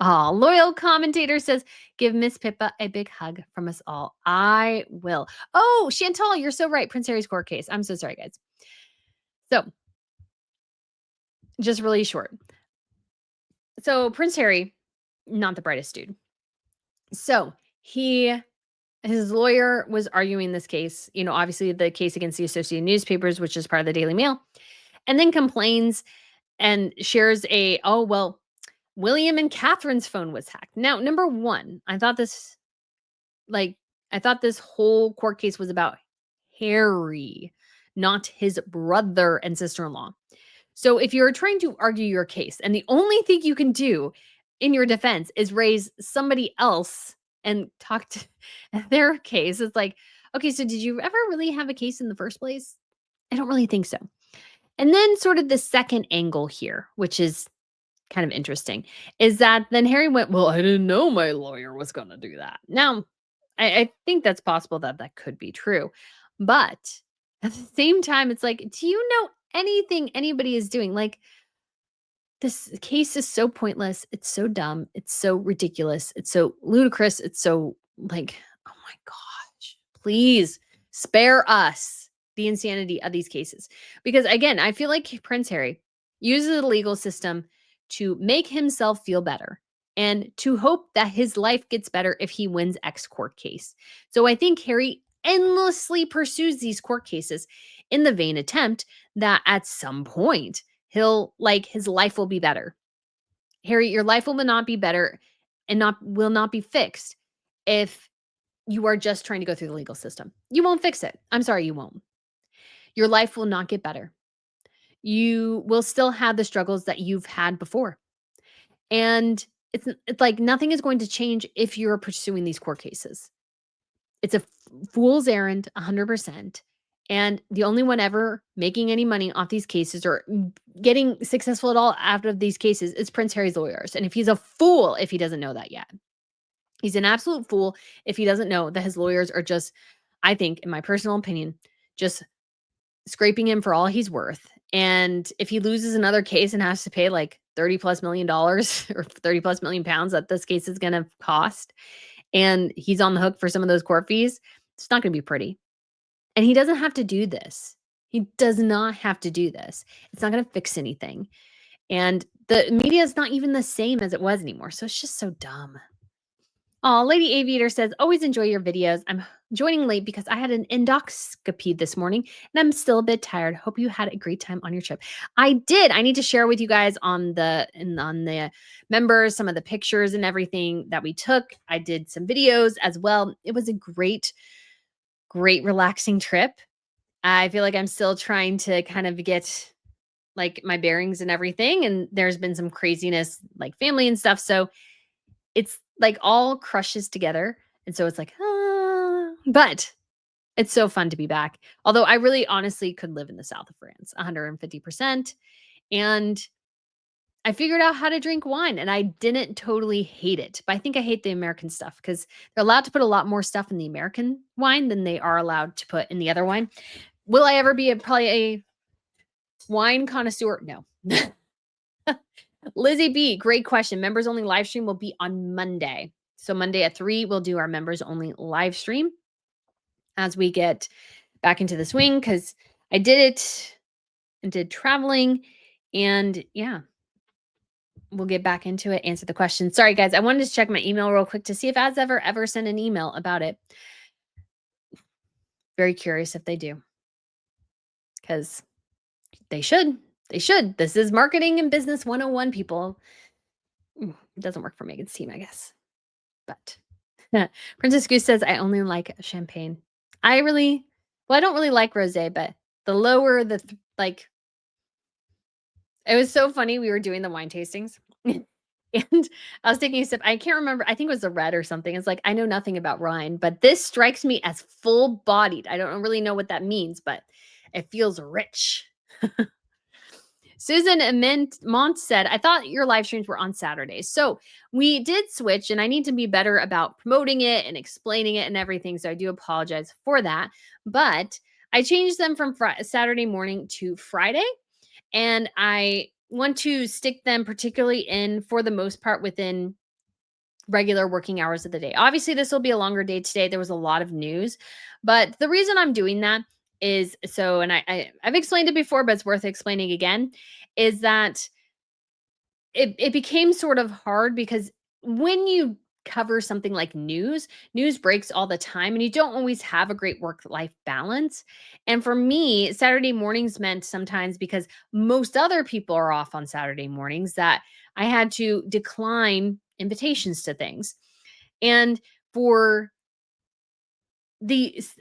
Oh, loyal commentator says, "Give Miss Pippa a big hug from us all." I will. Oh, Chantal, you're so right. Prince Harry's court case. I'm so sorry, guys. So, just really short. So, Prince Harry, not the brightest dude. So, his lawyer was arguing this case, obviously the case against the Associated Newspapers, which is part of the Daily Mail, and then complains and shares oh, well, William and Catherine's phone was hacked. Now, number one, I thought this whole court case was about Harry, not his brother and sister-in-law. So if you're trying to argue your case and the only thing you can do in your defense is raise somebody else and talk to their case, it's like, okay, so did you ever really have a case in the first place? I don't really think so. And then sort of the second angle here, which is kind of interesting, is that then Harry went, "Well, I didn't know my lawyer was going to do that." Now, I think that's possible that that could be true. But at the same time, it's like, do you know anything anybody is doing? Like, this case is so pointless. It's so dumb. It's so ridiculous. It's so ludicrous. It's so like, oh my gosh, please spare us the insanity of these cases. Because again, I feel like Prince Harry uses the legal system to make himself feel better and to hope that his life gets better if he wins X court case. So I think Harry endlessly pursues these court cases in the vain attempt that at some point he'll like his life will be better. Harry, your life will not be better and will not be fixed if you are just trying to go through the legal system. You won't fix it. I'm sorry, you won't. Your life will not get better. You will still have the struggles that you've had before. And it's like nothing is going to change if you're pursuing these court cases. It's a fool's errand 100%. And the only one ever making any money off these cases or getting successful at all out of these cases is Prince Harry's lawyers. And if he's a fool if he doesn't know that yet. He's an absolute fool if he doesn't know that his lawyers are just, I think, in my personal opinion, just scraping him for all he's worth. And if he loses another case and has to pay like $30+ million or £30+ million that this case is going to cost, and he's on the hook for some of those court fees, it's not going to be pretty. And he doesn't have to do this. He does not have to do this. It's not going to fix anything. And the media is not even the same as it was anymore. So it's just so dumb. Oh, Lady Aviator says, always enjoy your videos. I'm joining late because I had an endoscopy this morning and I'm still a bit tired. Hope you had a great time on your trip. I did. I need to share with you guys on the members, some of the pictures and everything that we took. I did some videos as well. It was a great relaxing trip. I feel like I'm still trying to kind of get like my bearings and everything. And there's been some craziness like family and stuff. So it's like all crushes together. And so it's like, but it's so fun to be back. Although I really honestly could live in the south of France, 150%. And I figured out how to drink wine and I didn't totally hate it. But I think I hate the American stuff because they're allowed to put a lot more stuff in the American wine than they are allowed to put in the other wine. Will I ever be probably a wine connoisseur? No. Lizzie B, great question. Members only live stream will be on Monday. So Monday at 3, we'll do our members only live stream as we get back into the swing because I did it and did traveling. And yeah, we'll get back into it, answer the question. Sorry, guys. I wanted to check my email real quick to see if Ads ever sent an email about it. Very curious if they do. Because they should. They should. This is marketing and business 101, people. It doesn't work for Megan's team, I guess. But Princess Goose says, I only like champagne. I don't really like rosé, but the lower the, it was so funny. We were doing the wine tastings and I was taking a sip. I can't remember. I think it was a red or something. It's like, I know nothing about wine, but this strikes me as full bodied. I don't really know what that means, but it feels rich. Susan Mont said, I thought your live streams were on Saturdays. So we did switch, and I need to be better about promoting it and explaining it and everything. So I do apologize for that. But I changed them from Saturday morning to Friday. And I want to stick them particularly in, for the most part, within regular working hours of the day. Obviously, this will be a longer day today. There was a lot of news. But the reason I'm doing that is so, and I've explained it before, but it's worth explaining again, is that it became sort of hard because when you cover something like news breaks all the time and you don't always have a great work-life balance. And for me, Saturday mornings meant sometimes, because most other people are off on Saturday mornings, that I had to decline invitations to things. And for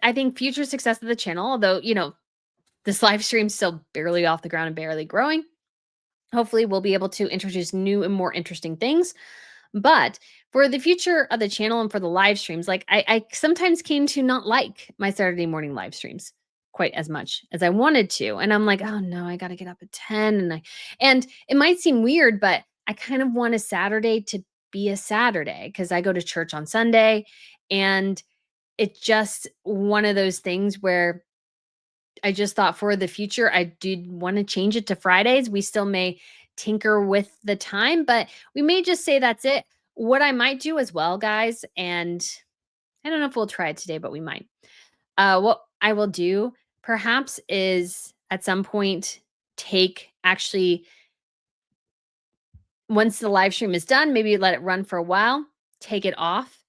I think future success of the channel, although, this live stream's still barely off the ground and barely growing, hopefully we'll be able to introduce new and more interesting things. But for the future of the channel and for the live streams, like I sometimes came to not like my Saturday morning live streams quite as much as I wanted to. And I'm like, oh no, I got to get up at 10. And it might seem weird, but I kind of want a Saturday to be a Saturday because I go to church on Sunday. And it's just one of those things where I just thought for the future, I did want to change it to Fridays. We still may tinker with the time, but we may just say that's it. What I might do as well, guys, and I don't know if we'll try it today, but we might. What I will do perhaps is at some point actually once the live stream is done, maybe let it run for a while, take it off,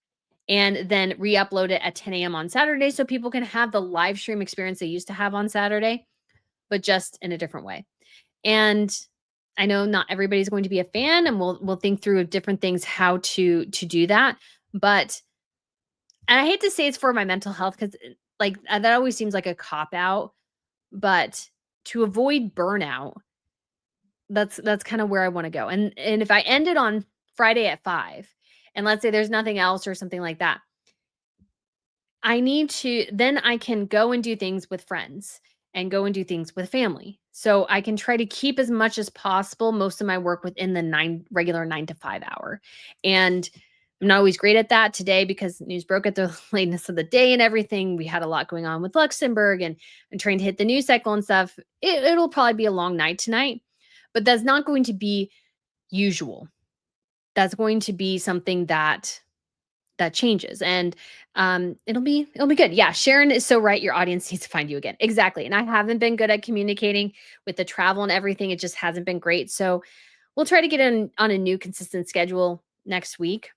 and then re-upload it at 10 a.m. on Saturday so people can have the live stream experience they used to have on Saturday, but just in a different way. And I know not everybody's going to be a fan, and we'll think through different things how to do that. But and I hate to say it's for my mental health because that always seems like a cop out, but to avoid burnout, that's kind of where I want to go. And if I end it on Friday at 5, and let's say there's nothing else or something like that, then I can go and do things with friends and go and do things with family. So I can try to keep as much as possible most of my work within the regular 9 to 5 hour. And I'm not always great at that today because news broke at the lateness of the day and everything. We had a lot going on with Luxembourg and trying to hit the news cycle and stuff. It'll probably be a long night tonight, but that's not going to be usual. That's going to be something that changes, and it'll be good. Yeah, Sharon is so right. Your audience needs to find you again. Exactly. And I haven't been good at communicating with the travel and everything. It just hasn't been great. So we'll try to get on a new consistent schedule next week.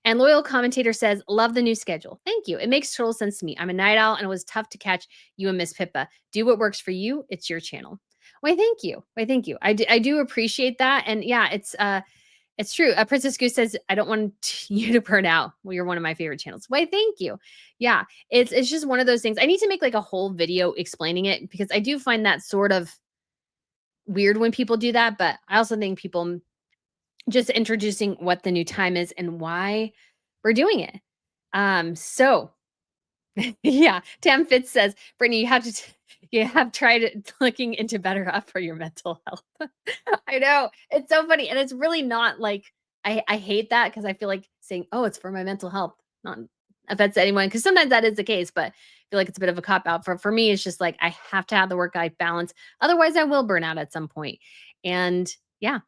And Loyal Commentator says, love the new schedule. Thank you. It makes total sense to me. I'm a night owl and it was tough to catch you and Miss Pippa. Do what works for you. It's your channel. Why, thank you. I do appreciate that. And yeah, it's true. Princess Goose says, I don't want you to burn out. Well, you're one of my favorite channels. Why, thank you. Yeah, it's just one of those things. I need to make like a whole video explaining it because I do find that sort of weird when people do that. But I also think people just introducing what the new time is and why we're doing it. So yeah, Tam Fitz says, Brittany, you have tried looking into better up for your mental health. I know, it's so funny, and it's really not like I hate that because I feel like saying, "Oh, it's for my mental health." Not offense to anyone, because sometimes that is the case, but I feel like it's a bit of a cop out. For me, it's just like I have to have the work-life balance, otherwise I will burn out at some point. And yeah,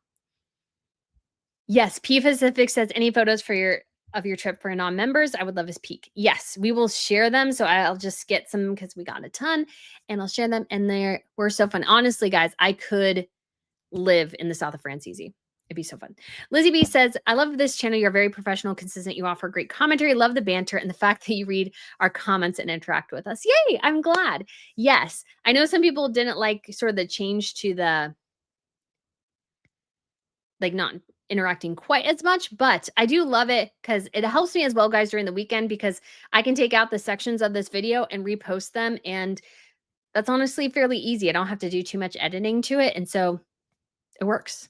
yes, P Pacific says any photos of your trip for non-members, I would love his peek. Yes, we will share them. So I'll just get some because we got a ton and I'll share them. And we're so fun. Honestly, guys, I could live in the south of France easy. It'd be so fun. Lizzie B says, I love this channel. You're very professional, consistent. You offer great commentary. Love the banter and the fact that you read our comments and interact with us. Yay, I'm glad. Yes, I know some people didn't like sort of the change to the not interacting quite as much, but I do love it because it helps me as well, guys, during the weekend because I can take out the sections of this video and repost them. And that's honestly fairly easy. I don't have to do too much editing to it. And so it works.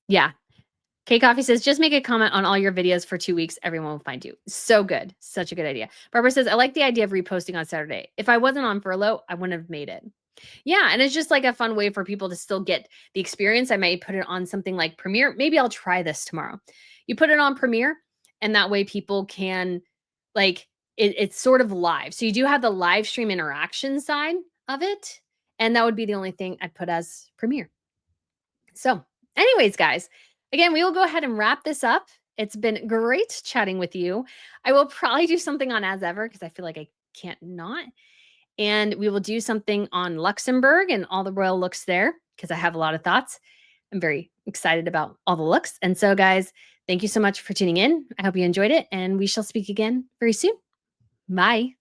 Yeah. K Coffee says, just make a comment on all your videos for 2 weeks. Everyone will find you. So good. Such a good idea. Barbara says, I like the idea of reposting on Saturday. If I wasn't on furlough, I wouldn't have made it. Yeah, and it's just like a fun way for people to still get the experience. I might put it on something like Premiere. Maybe I'll try this tomorrow. You put it on Premiere, and that way people can it's sort of live. So you do have the live stream interaction side of it, and that would be the only thing I'd put as Premiere. So anyways, guys, again, we will go ahead and wrap this up. It's been great chatting with you. I will probably do something on As Ever because I feel like I can't not. And we will do something on Luxembourg and all the royal looks there because I have a lot of thoughts. I'm very excited about all the looks. And so, guys, thank you so much for tuning in. I hope you enjoyed it, and we shall speak again very soon. Bye.